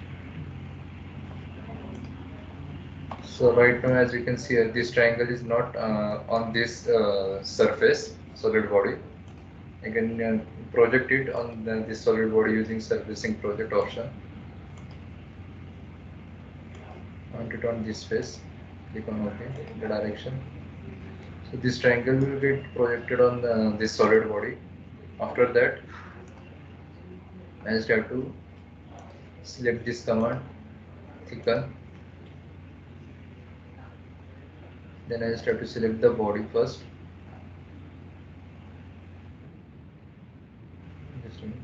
[SPEAKER 1] So right now, as you can see here, this triangle is not on this surface, solid body. I can project it on this solid body using surfacing project option. Mount it on this face. Click on OK, the direction. So this triangle will get projected on this solid body. After that, I just have to select this command, thicken. Then I just have to select the body first. Just a minute.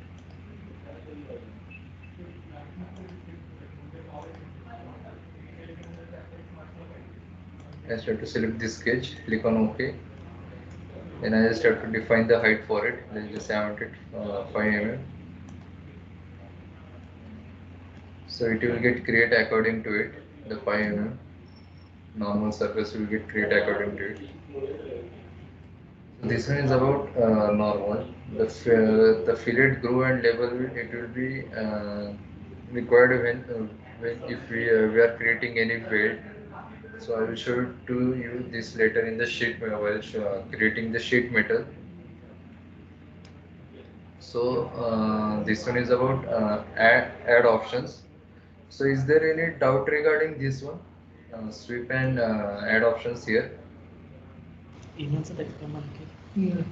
[SPEAKER 1] I just have to select this sketch, click on OK. Then I just have to define the height for it. Let's just have it 5 mm. So it will get create according to it. The 5 mm normal surface will get create according to it. So this one is about normal. The fillet groove and level it will be required when if we are creating any weld. So I will show you to you this later in the sheet while creating the sheet metal. So this one is about add options. So is there any doubt regarding this one? Sweep and add options here.
[SPEAKER 2] Yeah.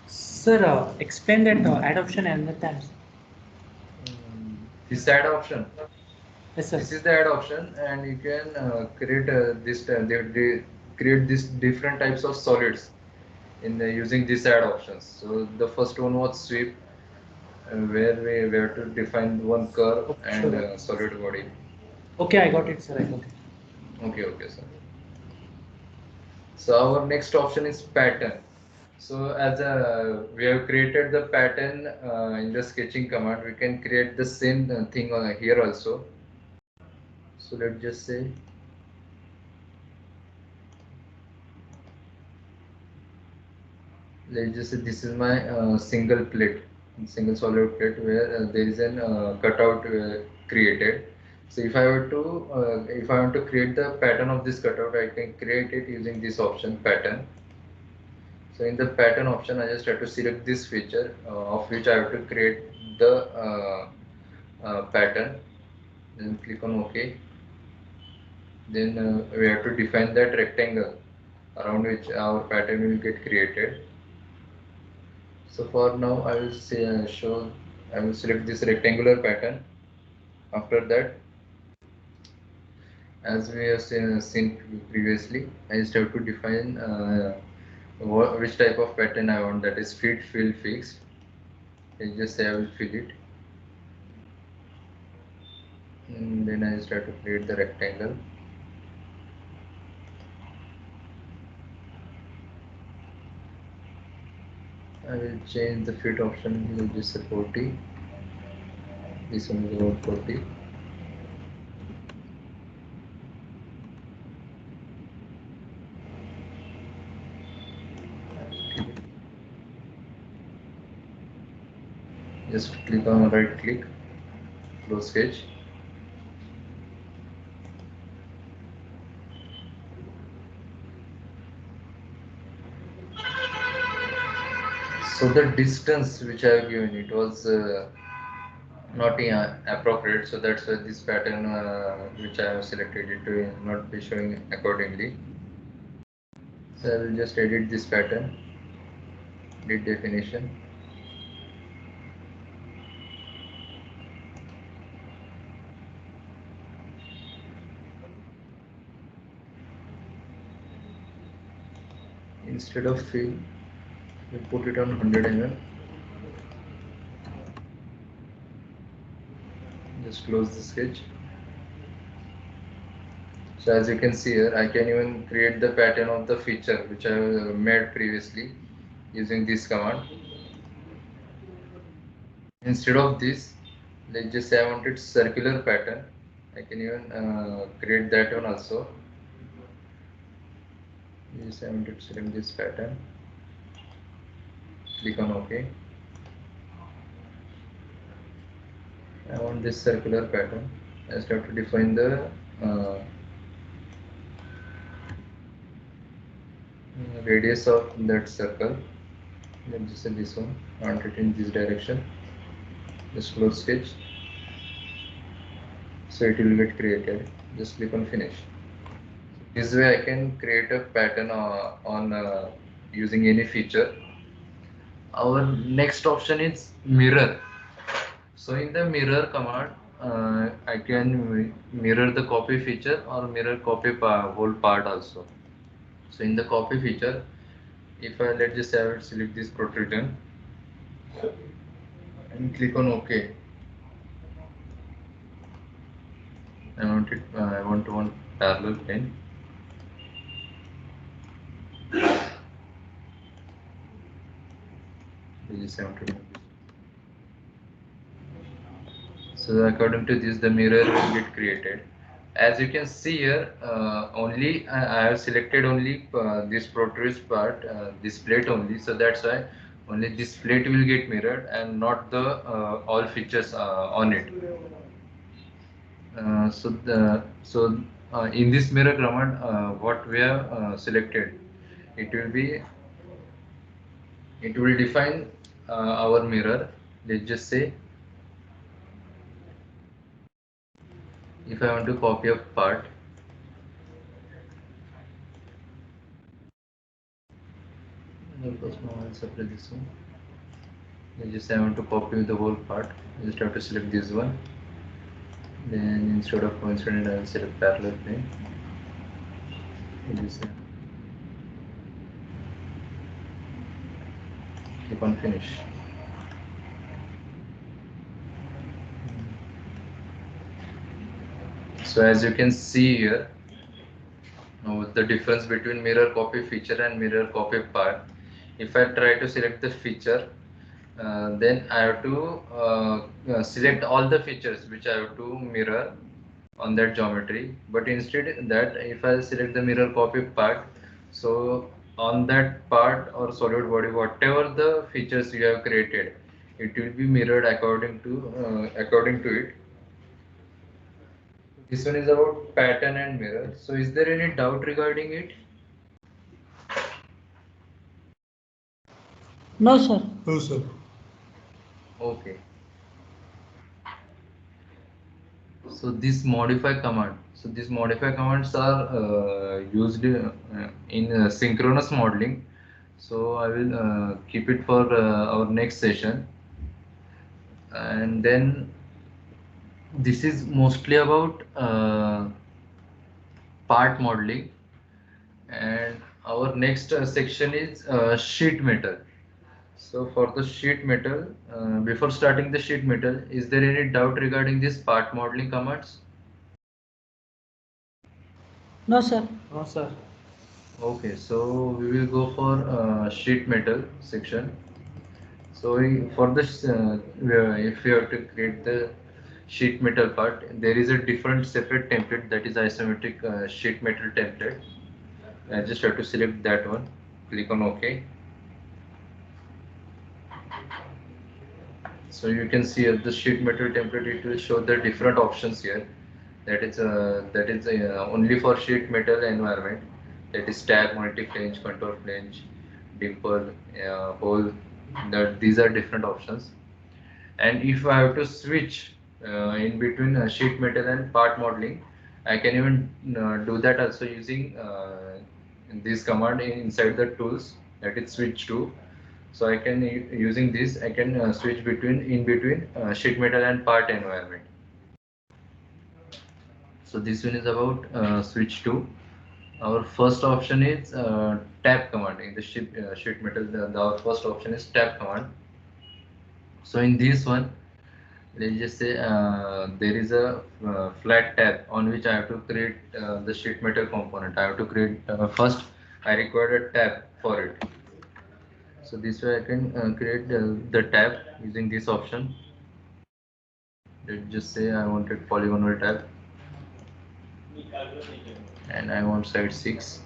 [SPEAKER 3] Sir, explain that adoption another times.
[SPEAKER 1] This add option.
[SPEAKER 3] Yes, sir.
[SPEAKER 1] This is the add option, and you can create they create this different types of solids in using this add options. So the first one was sweep, where we have to define one curve and solid body.
[SPEAKER 3] Okay, I got it, sir. I got it.
[SPEAKER 1] Okay, sir. So our next option is pattern. So as we have created the pattern in the sketching command, we can create the same thing here also. So let's just say this is my single solid plate where there is an cutout created. So if I want to create the pattern of this cutout, I can create it using this option pattern. So in the pattern option, I just have to select this feature of which I have to create the pattern. Then click on OK. Then we have to define that rectangle around which our pattern will get created. So for now, I will say I will select this rectangular pattern. After that, as we have seen previously, I just have to define which type of pattern I want. That is fit, fill, fixed. I just say I will fill it. And then I just have to create the rectangle. I will change the fit option. Will just say 40. This one is about 40. Just click on right click, close sketch. So the distance which I have given it was not appropriate, so that's why this pattern which I have selected it will not be showing accordingly. So I will just edit this pattern, edit definition. Instead of fill, we put it on 100 mm. Just close the sketch. So as you can see here, I can even create the pattern of the feature which I have made previously using this command. Instead of this, let's just say I wanted circular pattern. I can even create that one also. Just I wanted to select this pattern. Click on OK. I want this circular pattern. I just have to define the radius of that circle. Let's just say this one. I want it in this direction. Just close sketch. So it will get created. Just click on finish. This way I can create a pattern on using any feature. Our next option is mirror. So in the mirror command, I can mirror the copy feature or mirror copy whole part also. So in the copy feature, if I let's just have it select this protrusion and click on OK. I want one parallel plane. just have to do this. So according to this, the mirror will get created. As you can see here, only I have selected only this protrusive part, this plate only. So that's why only this plate will get mirrored and not the all features on it. In this mirror command, what we have selected, it will be it will define our mirror. Let's just say if I want to copy a part, first now I'll separate this one. I just I want to copy the whole part. I just have to select this one. Then instead of coincident, I will select parallel plane. I just click on finish. So as you can see here, now the difference between mirror copy feature and mirror copy part. If I try to select the feature, then I have to select all the features which I have to mirror on that geometry. But instead that if I select the mirror copy part, so on that part or solid body, whatever the features you have created, it will be mirrored according to it. This one is about pattern and mirror. So is there any doubt regarding it?
[SPEAKER 2] No, sir.
[SPEAKER 4] No, sir.
[SPEAKER 1] Okay. So this modify command. So these modify commands are used in synchronous modeling. So I will keep it for our next session. And then this is mostly about part modeling. And our next section is sheet metal. So for the sheet metal, before starting the sheet metal, is there any doubt regarding this part modeling commands?
[SPEAKER 2] No, sir.
[SPEAKER 3] No, sir.
[SPEAKER 1] Okay, so we will go for sheet metal section. So for this, if you have to create the sheet metal part, there is a different separate template, that is isometric sheet metal template. I just have to select that one, click on OK. So you can see the sheet metal template, it will show the different options here. That is only for sheet metal environment. That is tab, multi-flange, contour flange, dimple, hole. These are different options. And if I have to switch in between sheet metal and part modeling, I can even do that also using this command inside the tools, that is switch to. So I can using this I can switch between sheet metal and part environment. So this one is about switch to. Our first option is tab command in the sheet metal. Our first option is tab command. So in this one, let's just say there is a flat tab on which I have to create the sheet metal component. I have to create first. I require a tab for it. So this way I can create the tab using this option. Let's just say I wanted polygonal tab, and I want side 6.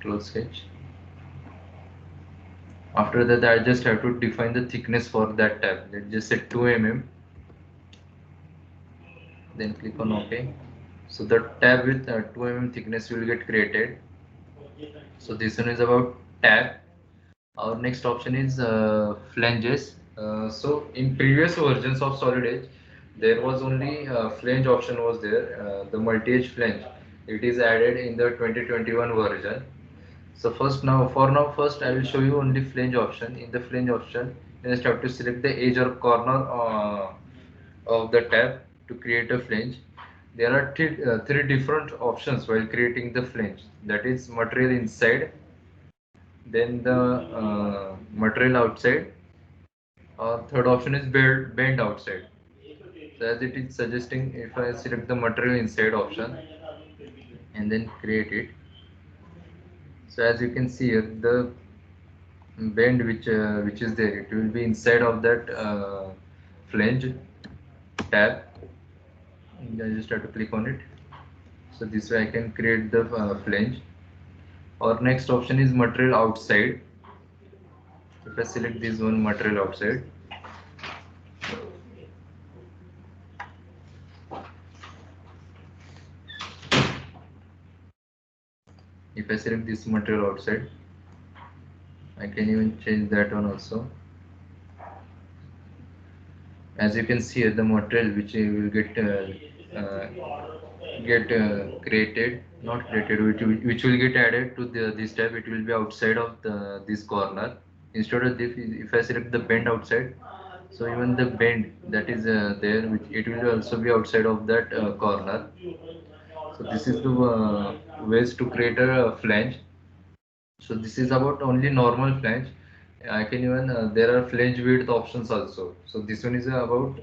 [SPEAKER 1] Close sketch. After that, I just have to define the thickness for that tab. Let's just say 2 mm. Then click on OK. So the tab with 2 mm thickness will get created. So this one is about tab. Our next option is flanges. So in previous versions of Solid Edge, there was only flange option was there, the multi-edge flange. It is added in the 2021 version. So first I will show you only flange option. In the flange option, you just have to select the edge or corner of the tab to create a flange. There are three different options while creating the flange. That is material inside, then the material outside, or third option is bend outside. So as it is suggesting, if I select the material inside option, and then create it. So as you can see here, the bend which is there, it will be inside of that flange tab. I just have to click on it. So this way I can create the flange. Our next option is material outside. If I select this one, material outside, if I select this material outside, I can even change that one also. As you can see here, the material which will created, not created, which will get added to this tab, it will be outside of this corner. Instead of this, if I select the bend outside, so even the bend that is there, which it will also be outside of that corner. So this is the ways to create a flange. So this is about only normal flange. I can even there are flange width options also. So this one is about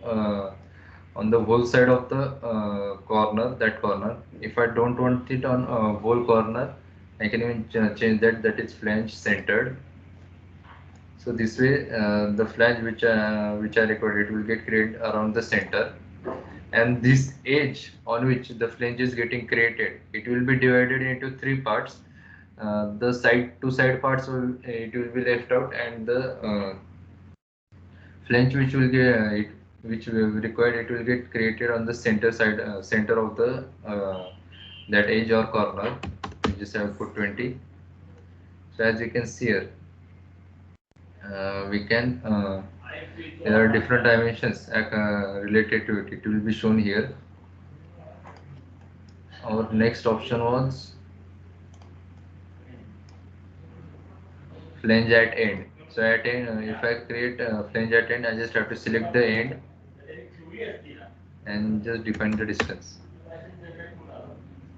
[SPEAKER 1] on the whole side of the corner, that corner. If I don't want it on whole corner, I can even change that, that is flange centered. So this way the flange which I required, it will get created around the center, and this edge on which the flange is getting created, it will be divided into three parts. The side two side parts will it will be left out, and the flange which will get which we required, it will get created on the center side, center of the that edge or corner. We just have put 20. So as you can see here, we can there are different dimensions related to it. It will be shown here. Our next option was flange at end. So at end, if I create flange at end, I just have to select the end and just define the distance.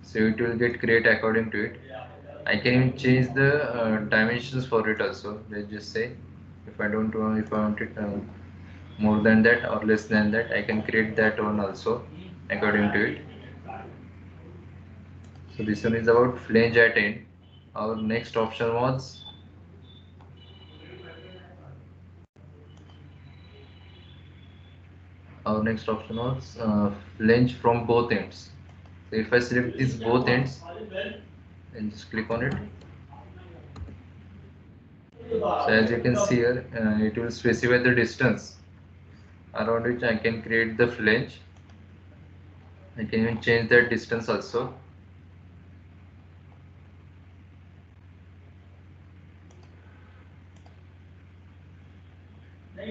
[SPEAKER 1] So it will get create according to it. I can even change the dimensions for it also. Let's just say if I don't want, if I want it more than that or less than that, I can create that one also according to it. So this one is about flange at end. Our next option was flange from both ends. So if I select these both ends and just click on it, so as you can see here, it will specify the distance around which I can create the flange. I can even change that distance also.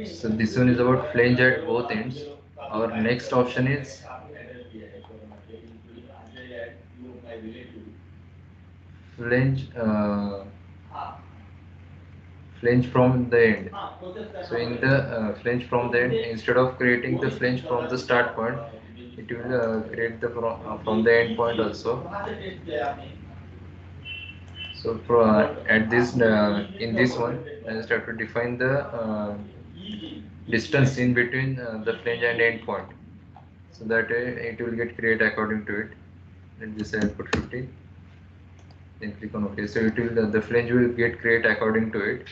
[SPEAKER 1] So this one is about flange at both ends. Our next option is flange flange from the end. So in the flange from the end, instead of creating the flange from the start point, it will create the from the end point also. So for, at this in this one, I just have to define the distance in between the flange and end point, so that it will get created according to it. Let's just say I'll put 50. Then click on OK. So it will the flange will get created according to it.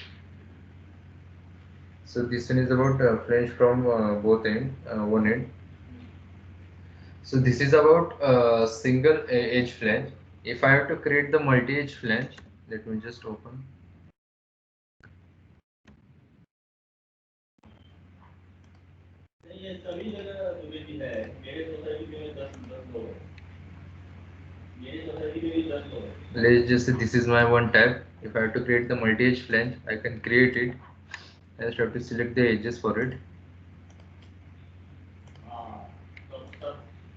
[SPEAKER 1] So this one is about flange from both end, one end. So this is about single edge flange. If I have to create the multi-edge flange, let me just open. Let's just say this is my one tab. If I have to create the multi-edge flange, I can create it. I just have to select the edges for it.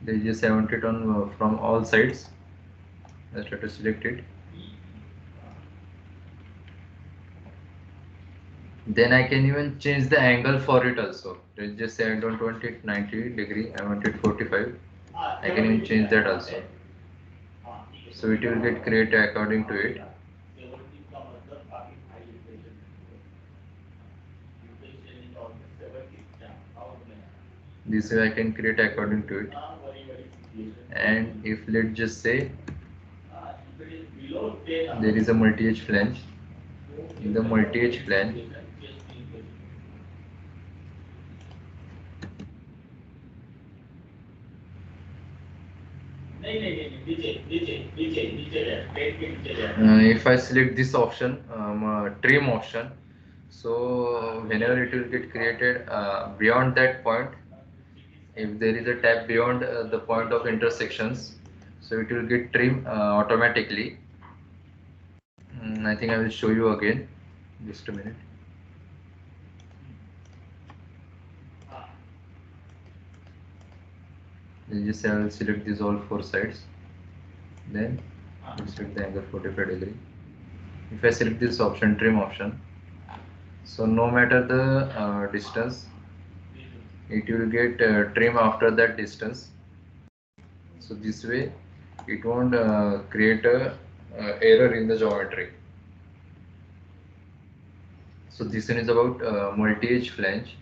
[SPEAKER 1] The edges I want it on from all sides. I just have to select it. Then I can even change the angle for it also. Let's just say I don't want it 90 degree, I want it 45. I can even change that also. So it will get created according to it. This way I can create according to it. And if let's just say there is a multi-edge flange. In the multi-edge flange, if I select this option, trim option, so whenever it will get created beyond that point, if there is a tab beyond the point of intersections, so it will get trim automatically. I think I will show you again. Just a minute. Just I will select these all four sides. Then select the angle 45 degree. If I select this option, trim option, so no matter the distance, it will get trim after that distance. So this way, it won't create a error in the geometry. So this one is about multi-edge flange.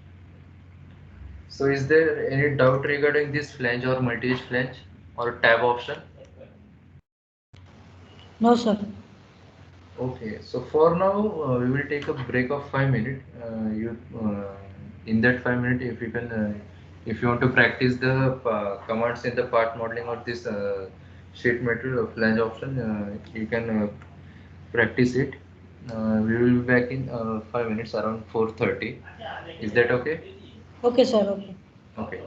[SPEAKER 1] So is there any doubt regarding this flange or multi-edge flange or tab option?
[SPEAKER 2] No, sir.
[SPEAKER 1] Okay, so for now we will take a break of 5 minutes. In that 5 minutes, if you can, if you want to practice the commands in the part modeling or this sheet metal or flange option, you can practice it. We will be back in 5 minutes around 4:30. Is that okay?
[SPEAKER 2] Okay, sir. Okay.
[SPEAKER 1] Okay.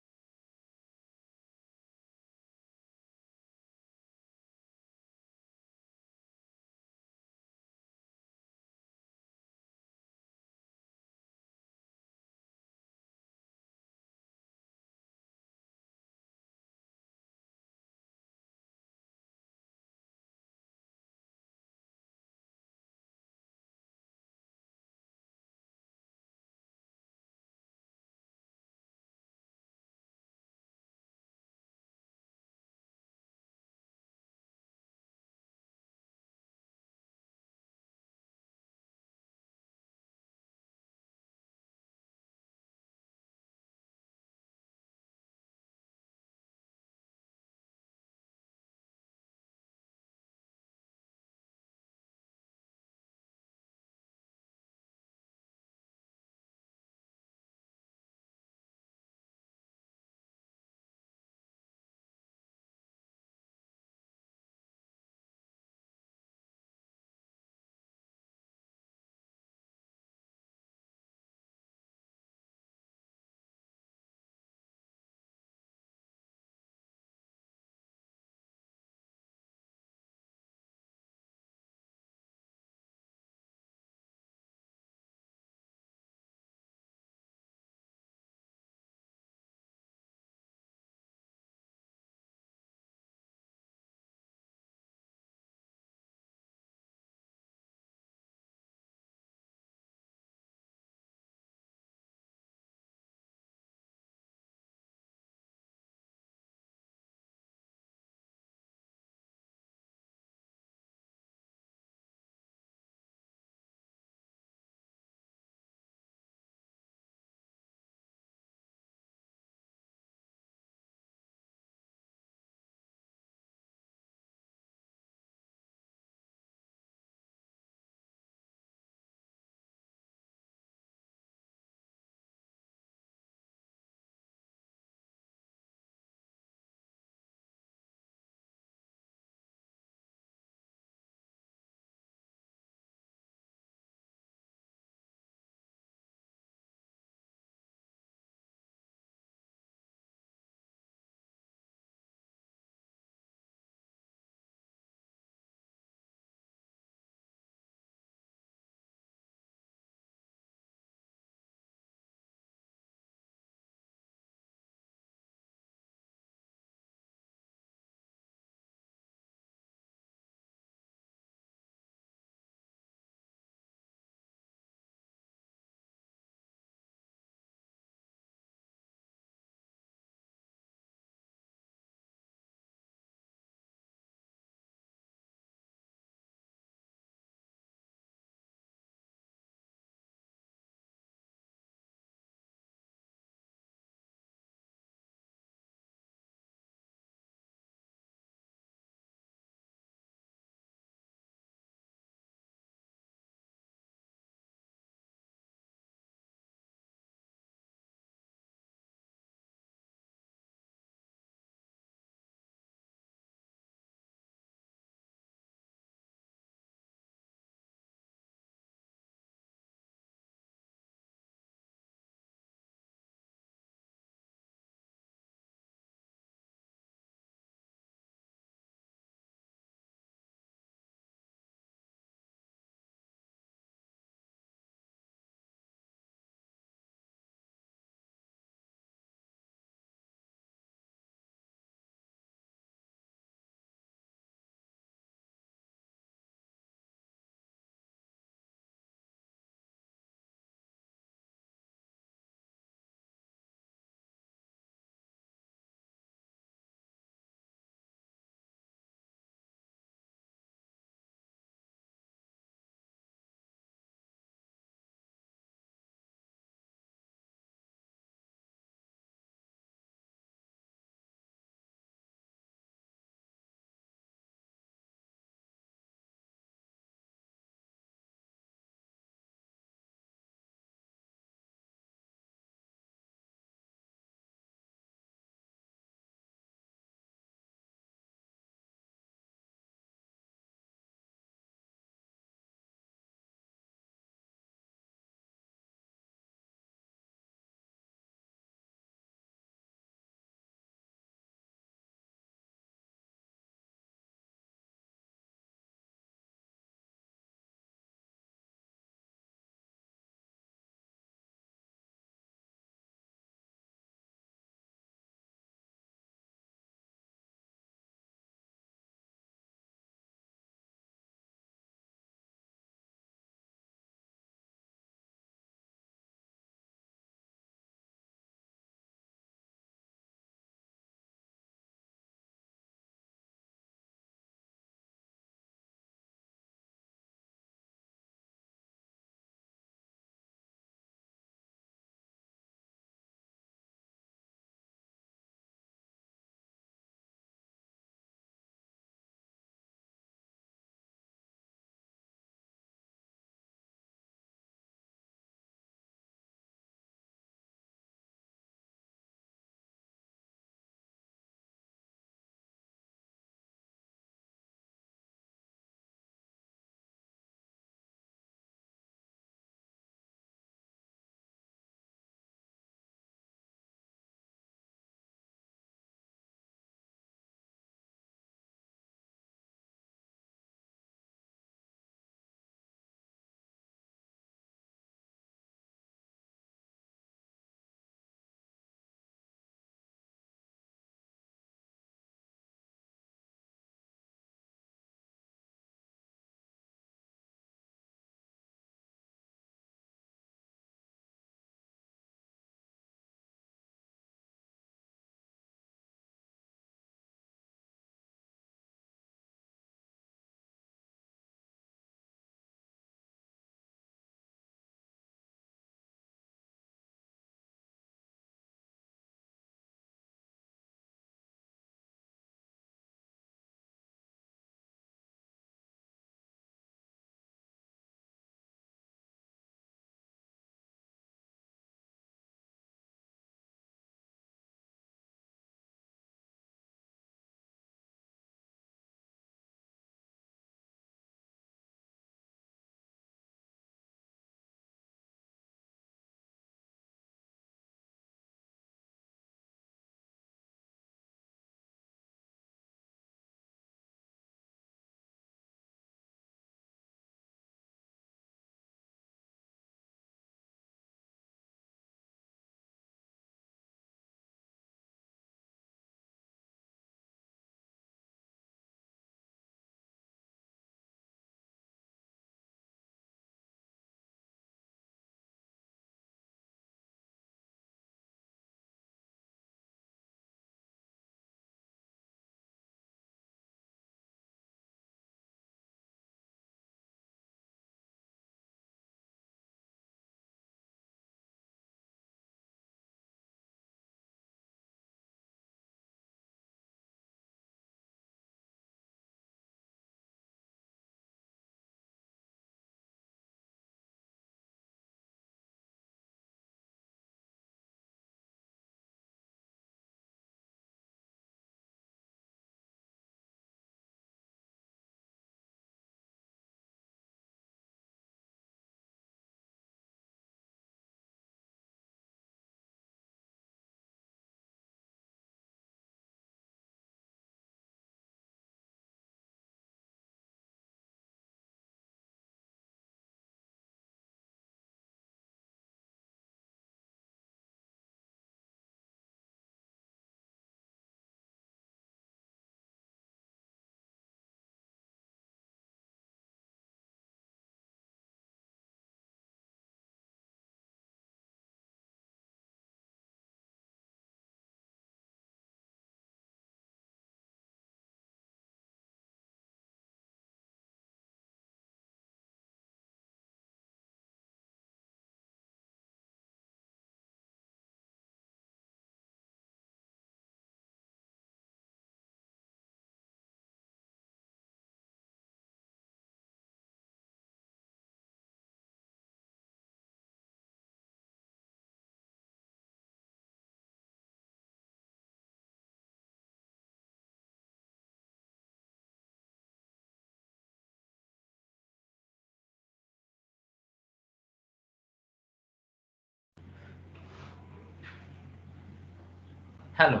[SPEAKER 1] Hello.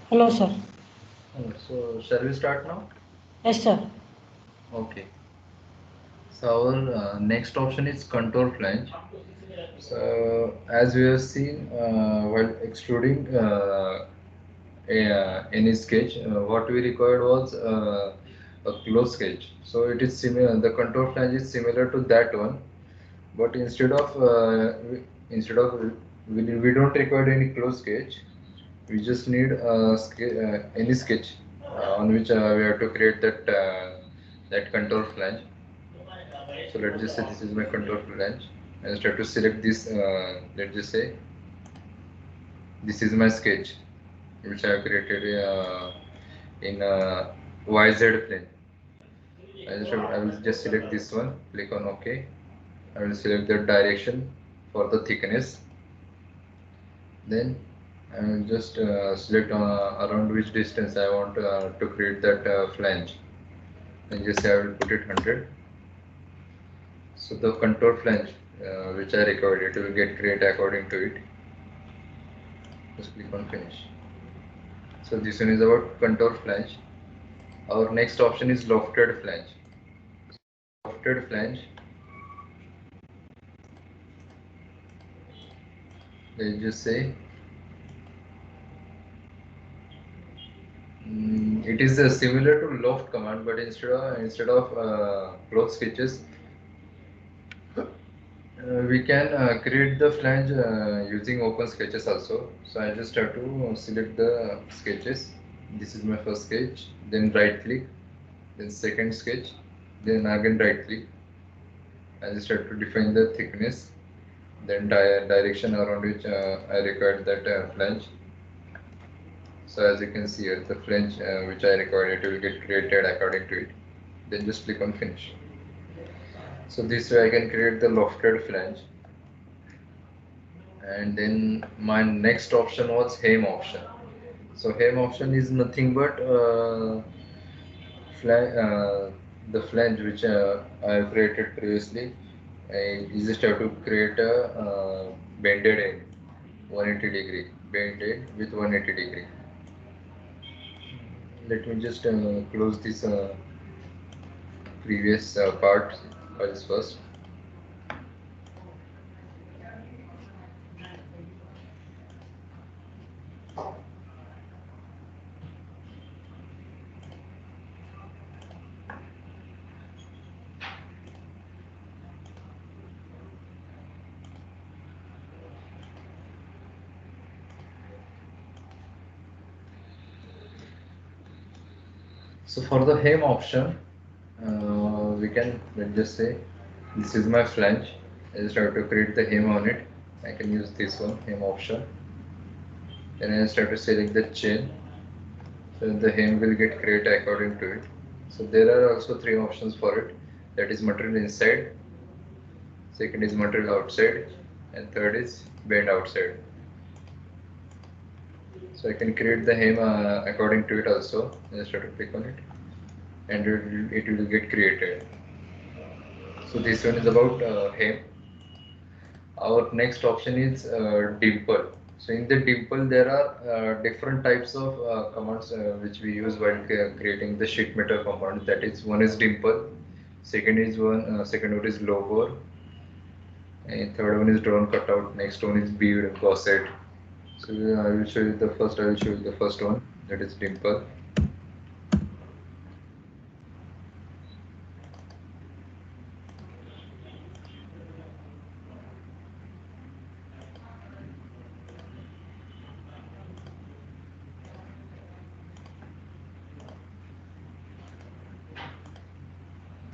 [SPEAKER 2] Hello, sir.
[SPEAKER 1] So shall we start now?
[SPEAKER 2] Yes, sir.
[SPEAKER 1] Okay. So our next option is contour flange. So as we have seen, while extruding any sketch, what we required was a close sketch. So it is similar. The contour flange is similar to that one, but instead of we don't require any close sketch. We just need any sketch on which we have to create that contour flange. So let's just say this is my contour flange. I just have to select this. Let's just say this is my sketch which I have created in YZ plane. I will just select this one. Click on OK. I will select the direction for the thickness. Then I will just select around which distance I want to create that flange. And just say I will put it 100. So the contour flange which I required, it will get created according to it. Just click on finish. So this one is about contour flange. Our next option is lofted flange. Lofted flange, let's just say it is similar to loft command, but instead of close sketches, we can create the flange using open sketches also. So I just have to select the sketches. This is my first sketch, then right click, then second sketch, then again right click. I just have to define the thickness, then direction around which I required that flange. So as you can see here, the flange which I required, it will get created according to it. Then just click on finish. So this way I can create the lofted flange. And then my next option was hem option. So hem option is nothing but the flange which I have created previously. You just have to create a bended end, 180 degree, bended with 180 degree. Let me just close this previous part files first. So for the hem option, we can, let's just say this is my flange. I just have to create the hem on it. I can use this one, hem option. Then I just have to select the chain. So the hem will get created according to it. So there are also three options for it. That is material inside, second is material outside, and third is bend outside. So I can create the hem according to it also. I just have to click on it, and it will get created. So this one is about hem. Our next option is dimple. So in the dimple there are different types of commands which we use while creating the sheet metal compound. That is, one is dimple, second one is low bore, and third one is drone cutout. Next one is bead gusset. So I will show you the first. I will show you the first one. That is dimple.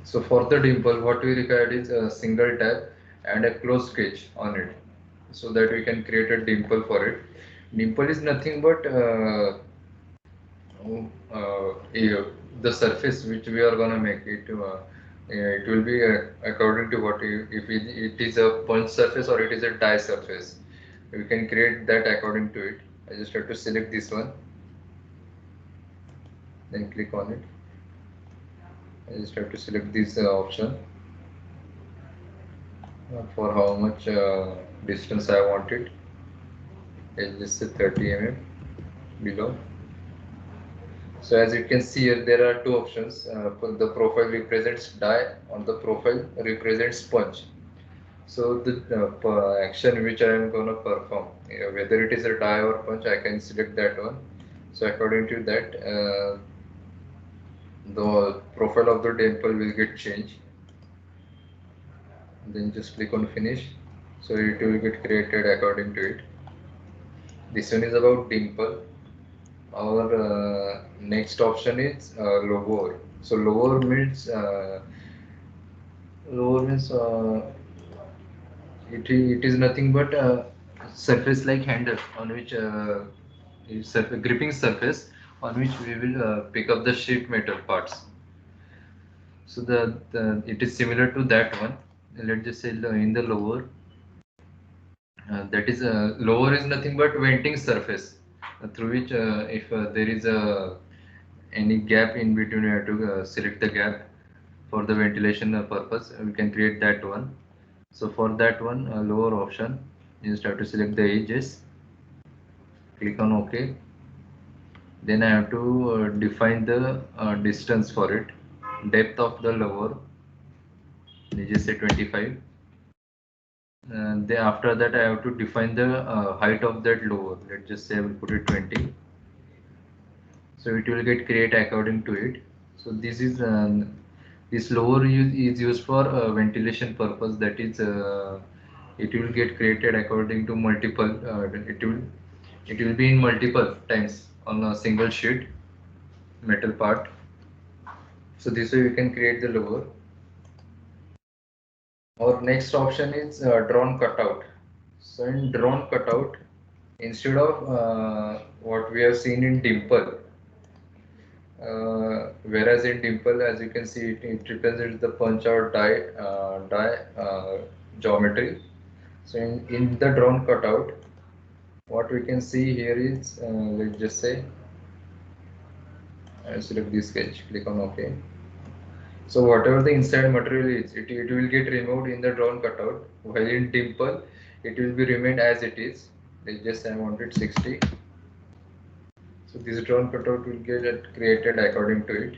[SPEAKER 1] So for the dimple, what we require is a single tap and a close sketch on it, so that we can create a dimple for it. Dimple is nothing but the surface which we are gonna make it. It will be according to if it is a punch surface or it is a die surface. We can create that according to it. I just have to select this one, then click on it. I just have to select this option for how much distance I want it. Let's just say 30 below. So as you can see here, there are two options. The profile represents die, on the profile represents punch. So the action which I am gonna perform, whether it is a die or punch, I can select that one. So according to that, the profile of the dimple will get changed. Then just click on finish. So it will get created according to it. This one is about dimple. Our next option is lower. So lower means it is nothing but a surface like handle on which is gripping surface on which we will pick up the sheet metal parts. So it is similar to that one. Let's just say in the lower, that is lower is nothing but venting surface through which if there is any gap in between, we have to select the gap for the ventilation purpose. We can create that one. So for that one, lower option, you just have to select the edges, click on OK. Then I have to define the distance for it, depth of the lower, you just say 25. And then after that, I have to define the height of that lower. Let's just say I will put it 20. So it will get create according to it. So this lower is used for ventilation purpose. That is, it will get created according to multiple. It will be in multiple times on a single sheet metal part. So this way you can create the lower. Our next option is drone cutout. So in drone cutout, instead of what we have seen in dimple, whereas in dimple, as you can see, it represents the punch out die geometry. So in the drone cutout, what we can see here is, let's just say, I select this sketch, click on OK. So whatever the inside material is, it will get removed in the drawn cutout. While in dimple, it will be remained as it is. Let's just say I want it 60. So this drawn cutout will get created according to it.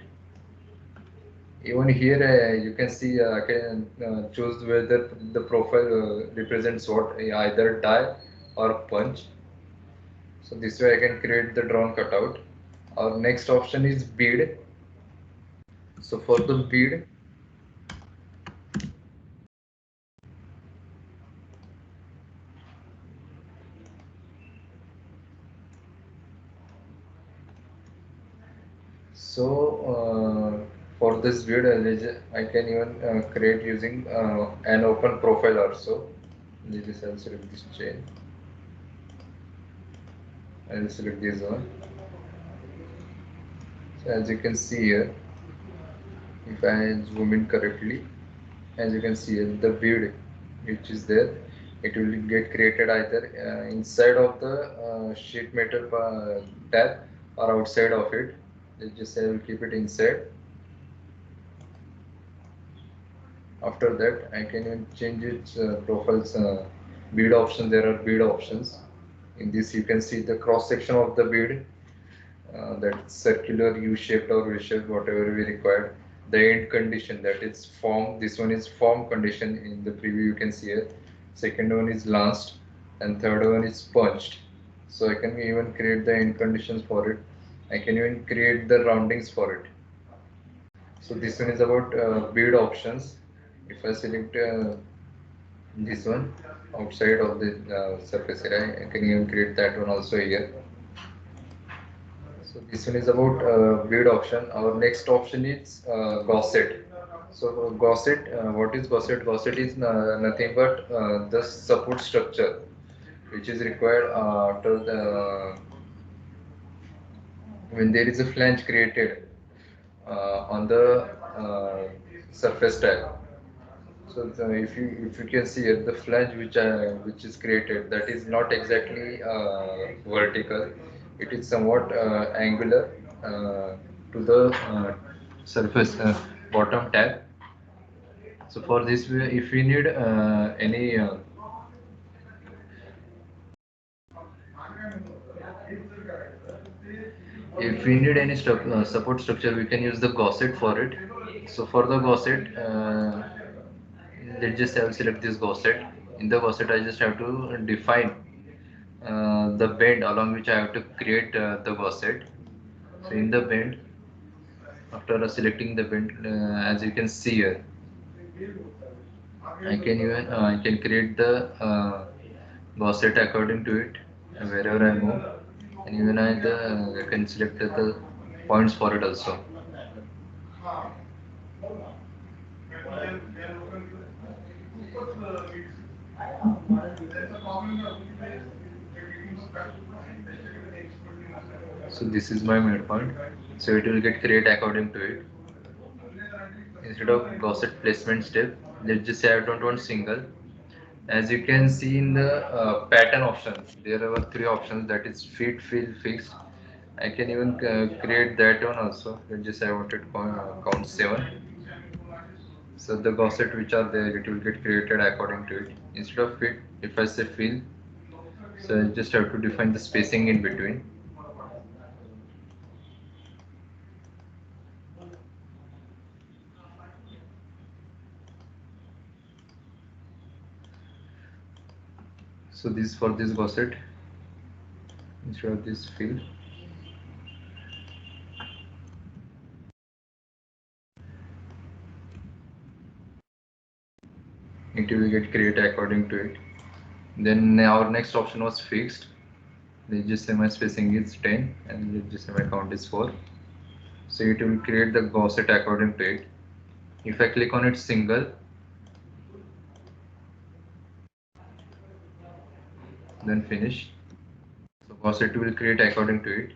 [SPEAKER 1] Even here you can see I can choose whether the profile represents what, either die or punch. So this way I can create the drawn cutout. Our next option is bead. So for the bead, so for this bead, I can even create using an open profile also. Let's I'll select this chain. I'll select this one. So as you can see here, if I zoom in correctly, as you can see here, the bead which is there, it will get created either inside of the sheet metal tab or outside of it. Let's just say I will keep it inside. After that, I can even change its profiles, bead option. There are bead options. In this, you can see the cross section of the bead, that circular, U-shaped or V-shaped, whatever we require. The end condition, that is form. This one is form condition. In the preview, you can see it. Second one is lanced, and third one is punched. So I can even create the end conditions for it. I can even create the roundings for it. So this one is about bead options. If I select this one outside of the surface area, I can even create that one also here. So this one is about bead option. Our next option is gusset. So gusset, what is gusset? Gusset is nothing but the support structure which is required after the when there is a flange created on the surface tile. So if you can see here, the flange which is created, that is not exactly vertical. It is somewhat angular to the surface bottom tab. So for this, if we need any If we need any support structure, we can use the gusset for it. So for the gusset, let's just have select this gusset. In the gusset, I just have to define the bend along which I have to create the gusset. So in the bend, after selecting the bend, as you can see here, I can create the gusset according to it wherever I move, and even I can select the points for it also. So this is my midpoint. So it will get create according to it. Instead of gusset placement step, let's just say I don't want single. As you can see in the pattern option, there are three options, that is fit, fill, fixed. I can even create that one also. Let's just say I wanted count 7. So the gusset which are there, it will get created according to it. Instead of fit, if I say fill, so I just have to define the spacing in between. So this for this gusset, instead of this fill, it will get created according to it. Then our next option was fixed. Let's just say my spacing is 10 and let's just say my count is 4. So it will create the gusset according to it. If I click on it single, then finish, so gusset will create according to it.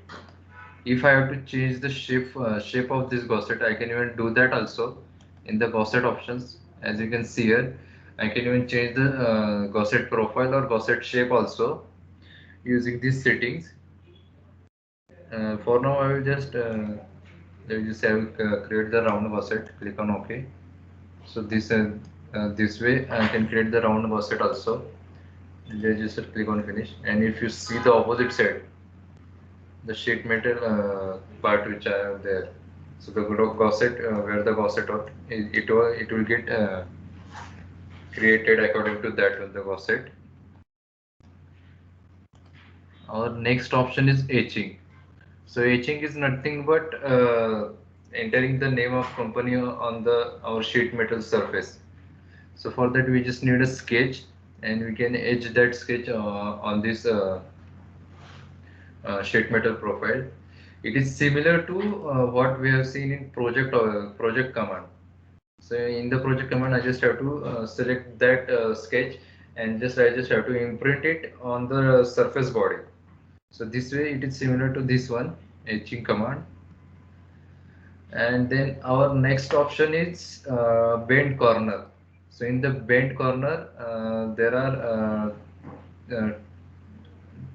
[SPEAKER 1] If I have to change the shape of this gusset, I can even do that also in the gusset options. As you can see here, I can even change the gusset profile or gusset shape also using these settings. For now, I will just create the round gusset. Click on OK. So this way I can create the round gusset also. Just click on finish, and if you see the opposite side, the sheet metal part which I have there, so the gusset where the gusset it will get created according to that with the gusset. Our next option is etching. So etching is nothing but entering the name of company on the our sheet metal surface. So for that we just need a sketch, and we can etch that sketch on this sheet metal profile. It is similar to what we have seen in project command. So in the project command, I just have to select that sketch, and I just have to imprint it on the surface body. So this way it is similar to this one, etching command. And then our next option is bend corner. So in the bend corner, there are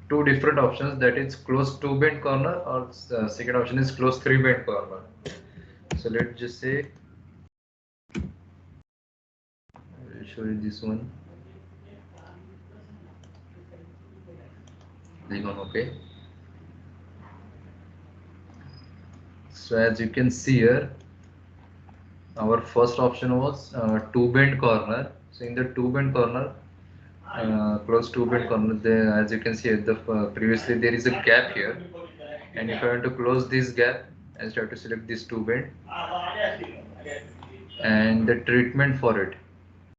[SPEAKER 1] two different options, that is close two bend corner, or second option is close three bend corner. So let's just say I will show you this one. Click on OK. So as you can see here, our first option was two bend corner. So in the two bend corner, close two bend corner, as you can see at the previously there is a gap here, and if I want to close this gap, I just have to select this two bend and the treatment for it.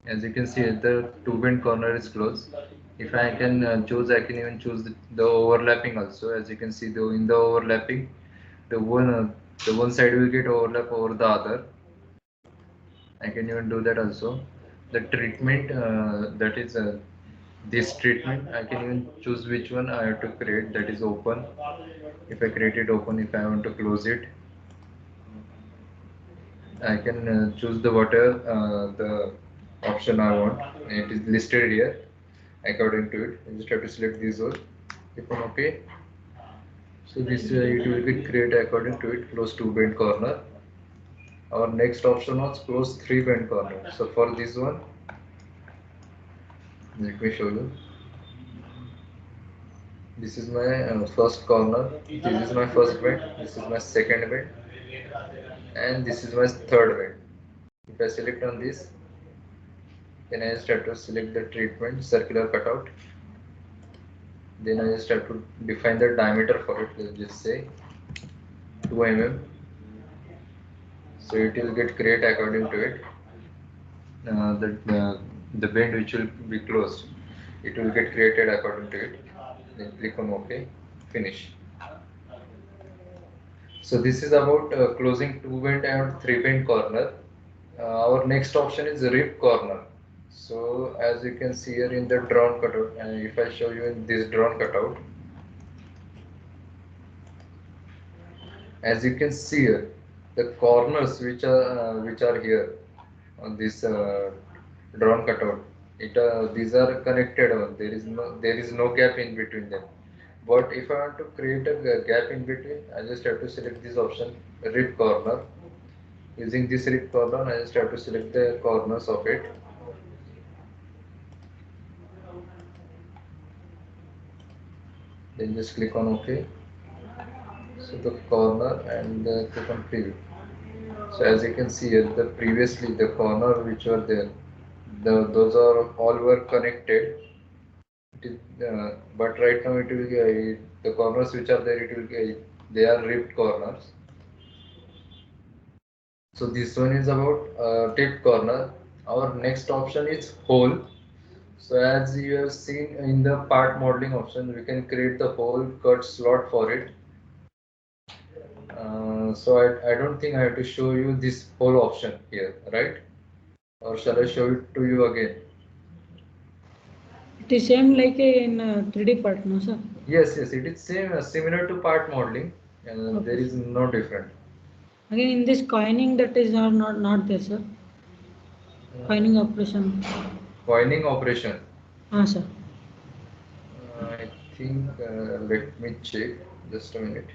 [SPEAKER 1] As you can see, the two bend corner is closed. If I can choose, I can even choose the overlapping also. As you can see, in the overlapping, the one side will get overlap over the other. I can even do that also. The treatment, that is this treatment, I can even choose which one I have to create, that is open. If I create it open, if I want to close it, I can choose the whatever the option I want. It is listed here according to it. I just have to select this one. Click on OK. So this it will be created according to it, close two bend corner. Our next option was close three bend corner. So for this one, let me show you. This is my first corner. This is my first bend. This is my second bend, and this is my third bend. If I select on this, then I just have to select the treatment circular cutout. Then I just have to define the diameter for it. Let's just say 2 mm. So it will get create according to it. The bend which will be closed, it will get created according to it. Then click on OK, finish. So this is about closing 2 bend and 3 bend corner. Our next option is rib corner. So as you can see here in the drawn cutout, and if I show you in this drawn cutout, as you can see here, the corners which are here on this drawn cutout, these are connected. There is no gap in between them. But if I want to create a gap in between, I just have to select this option, rib corner. Using this rib corner, I just have to select the corners of it. Then just click on OK. So the corner and click on preview. So as you can see here, the previously the corner which were there, those are all were connected. But right now it will the corners which are there, it will they are ripped corners. So this one is about tipped corner. Our next option is hole. So as you have seen in the part modeling option, we can create the hole cut slot for it. So I don't think I have to show you this whole option here, right? Or shall I show it to you again?
[SPEAKER 2] It is same like in 3D part, no sir?
[SPEAKER 1] Yes, it is same similar to part modeling.
[SPEAKER 2] Okay.
[SPEAKER 1] There is no different.
[SPEAKER 2] Again in this coining that is not there sir. Coining operation.
[SPEAKER 1] Coining operation.
[SPEAKER 2] Sir.
[SPEAKER 1] I think let me check. Just a minute.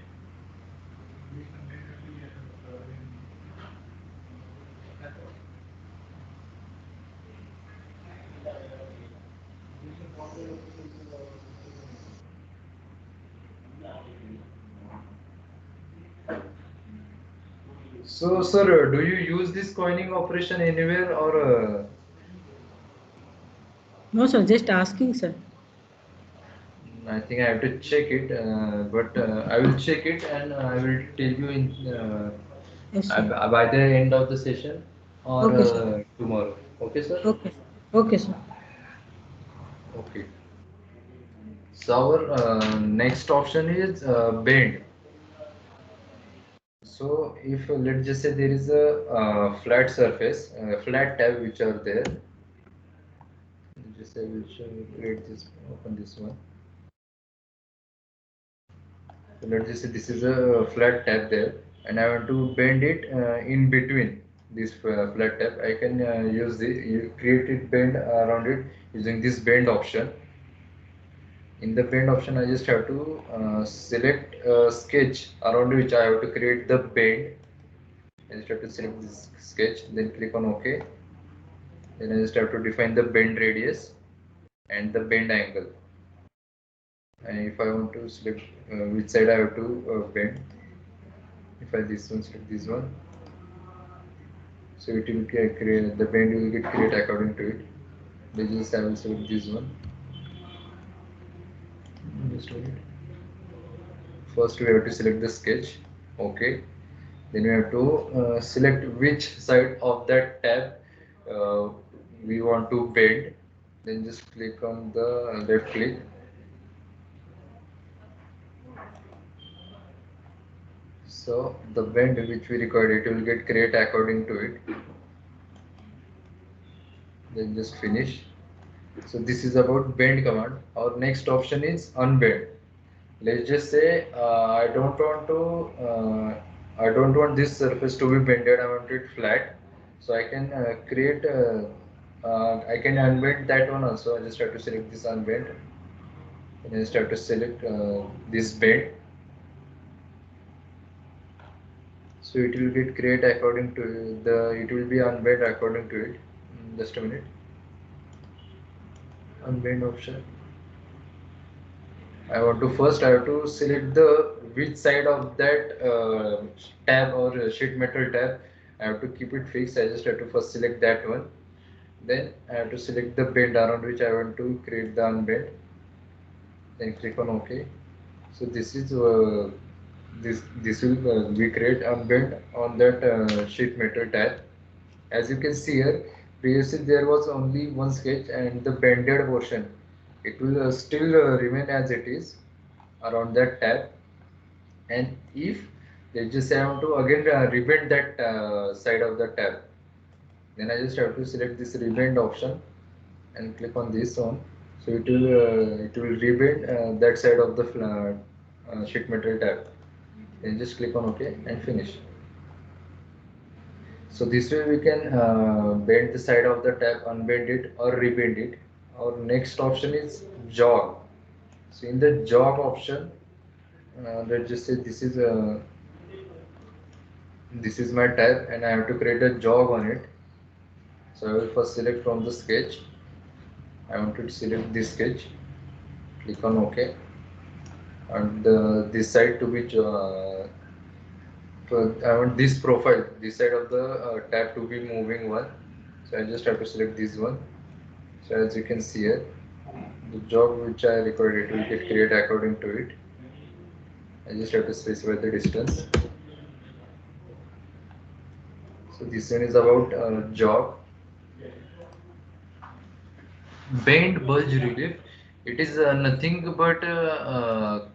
[SPEAKER 1] So, sir, do you use this coining operation anywhere or?
[SPEAKER 2] No sir, just asking sir.
[SPEAKER 1] I think I have to check it, but I will check it and I will tell you in
[SPEAKER 2] Yes sir.
[SPEAKER 1] by the end of the session or
[SPEAKER 2] Okay sir.
[SPEAKER 1] tomorrow. Okay, sir?
[SPEAKER 2] Okay. Okay sir.
[SPEAKER 1] Okay. So our next option is bend. So if let's just say there is a flat surface, flat tab which are there. Just I will create this, open this one. So let's just say this is a flat tab there, and I want to bend it in between this flat tab. I can use the create it bend around it using this bend option. In the bend option, I just have to select a sketch around which I have to create the bend. I just have to select this sketch, then click on OK. Then I just have to define the bend radius and the bend angle. And if I want to select which side I have to bend, if I this one select this one, so it will create the bend will get created according to it. Just I will select this one. Just wait. First we have to select the sketch. Okay. Then we have to select which side of that tab uh, we want to bend. Then just click on the left click. So the bend which we required, it will get create according to it. Then just finish. So this is about bend command. Our next option is unbend. Let's just say I don't want this surface to be bended. I want it flat. So I can I can unbend that one also. I just have to select this unbend. And I just have to select this bend. So it will get create according to it will be unbend according to it. Just a minute. Unbend option. I want to first I have to select the which side of that tab or sheet metal tab. I have to keep it fixed. I just have to first select that one. Then I have to select the bend around which I want to create the unbend. Then click on OK. So this is this will we create unbend on that sheet metal tab. As you can see here, previously there was only one sketch and the bended portion. It will still remain as it is around that tab. And if let's just say I want to again rebend that side of the tab, then I just have to select this rebend option and click on this one. So it will rebend that side of the sheet metal tab. Then just click on OK and finish. So this way we can bend the side of the tab, unbend it or rebend it. Our next option is jog. So in the jog option, let's just say this is my tab and I have to create a jog on it. So I will first select from the sketch. I want to select this sketch. Click on OK. And this side to be I want this profile, this side of the tab to be moving one. So I just have to select this one. So as you can see here, the jog which I required, it will get created according to it. I just have to specify the distance. So this one is about jog. Bend bulge relief. It is nothing but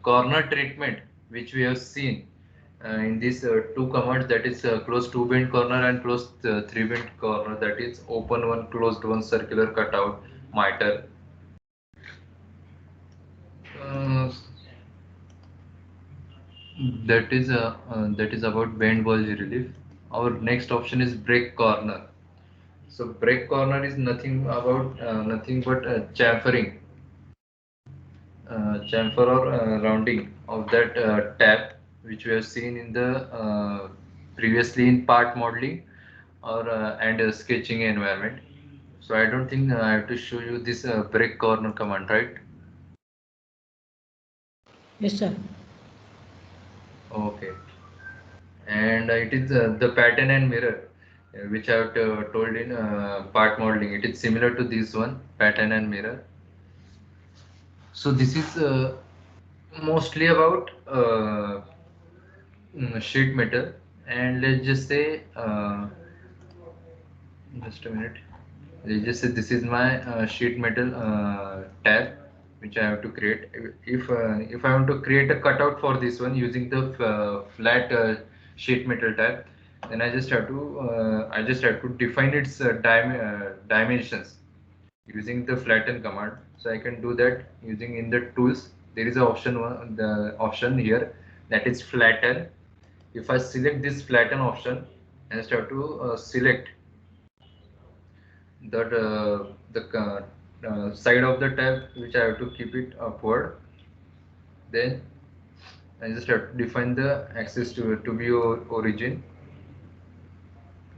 [SPEAKER 1] corner treatment which we have seen in these two commands, that is close two bend corner and close three bend corner, that is open one, closed one, circular cutout, miter. Uh, that is about bend bulge relief. Our next option is break corner. So break corner is nothing but chamfering, chamfer or rounding of that tab which we have seen in the previously in part modeling or and sketching environment. So I don't think I have to show you this break corner command, right?
[SPEAKER 2] Yes, sir.
[SPEAKER 1] Okay. And it is the pattern and mirror which I have told in part modeling. It is similar to this one, pattern and mirror. So this is mostly about sheet metal, and let's just say just a minute. Let's just say this is my sheet metal tab which I have to create. If I want to create a cutout for this one using the flat sheet metal tab, then I just have to define its dimensions using the flatten command. So I can do that using in the tools. There is a the option here, that is flatten. If I select this flatten option, I just have to select that the side of the tab which I have to keep it upward. Then I just have to define the axis to be origin.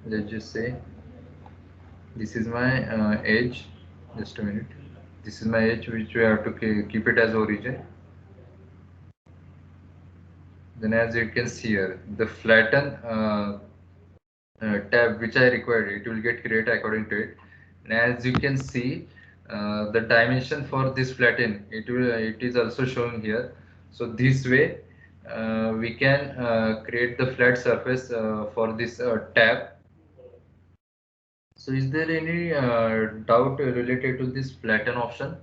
[SPEAKER 1] Let's just say this is my edge. Just a minute. This is my edge which we have to keep it as origin. Then as you can see here, the flatten tab which I required, it will get created according to it. And as you can see, the dimension for this flatten, it is also shown here. So this way we can create the flat surface for this tab. So is there any doubt related to this flatten option?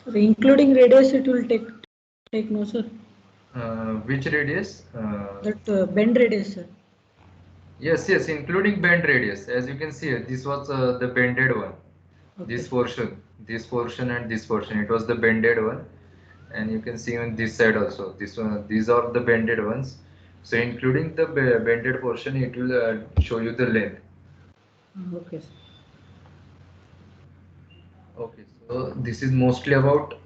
[SPEAKER 2] So including radius, it will take no, sir.
[SPEAKER 1] Which radius?
[SPEAKER 2] That bend radius, sir.
[SPEAKER 1] Yes, including bend radius. As you can see, this was the bended one.
[SPEAKER 2] Okay.
[SPEAKER 1] This portion and this portion, it was the bended one. And you can see on this side also, this one, these are the bended ones. So including the bended portion, it will show you the length.
[SPEAKER 2] Okay, sir.
[SPEAKER 1] Okay, so this is mostly about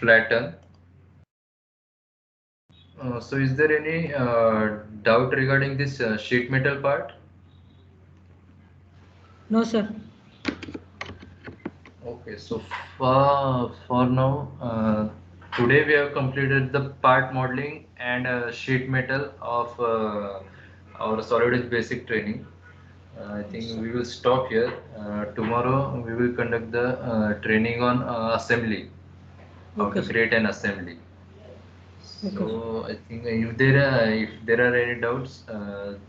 [SPEAKER 1] flatten. So is there any doubt regarding this sheet metal part?
[SPEAKER 2] No, sir.
[SPEAKER 1] Okay, so for now, today we have completed the part modeling and sheet metal of our solid basic training. I think we will stop here. Tomorrow we will conduct the training on assembly, how
[SPEAKER 2] Okay,
[SPEAKER 1] to
[SPEAKER 2] sir.
[SPEAKER 1] create an assembly.
[SPEAKER 2] Okay, sir.
[SPEAKER 1] So I think if there are any doubts,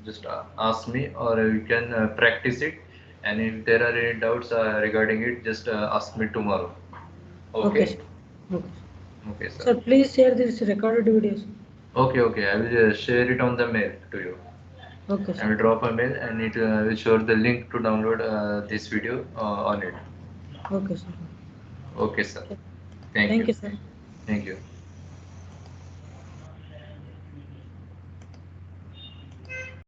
[SPEAKER 1] just ask me, or you can practice it. And if there are any doubts regarding it, just ask me tomorrow.
[SPEAKER 2] Okay,
[SPEAKER 1] Okay.
[SPEAKER 2] sir. Okay.
[SPEAKER 1] Okay, sir.
[SPEAKER 2] Sir, please share this recorded videos.
[SPEAKER 1] Okay, okay. I will share it on the mail to you.
[SPEAKER 2] Okay,
[SPEAKER 1] I
[SPEAKER 2] sir.
[SPEAKER 1] will drop a mail and it will show the link to download this video on it.
[SPEAKER 2] Okay, sir.
[SPEAKER 1] Okay, sir. Thank
[SPEAKER 2] Thank
[SPEAKER 1] you.
[SPEAKER 2] you, sir.
[SPEAKER 1] Thank you.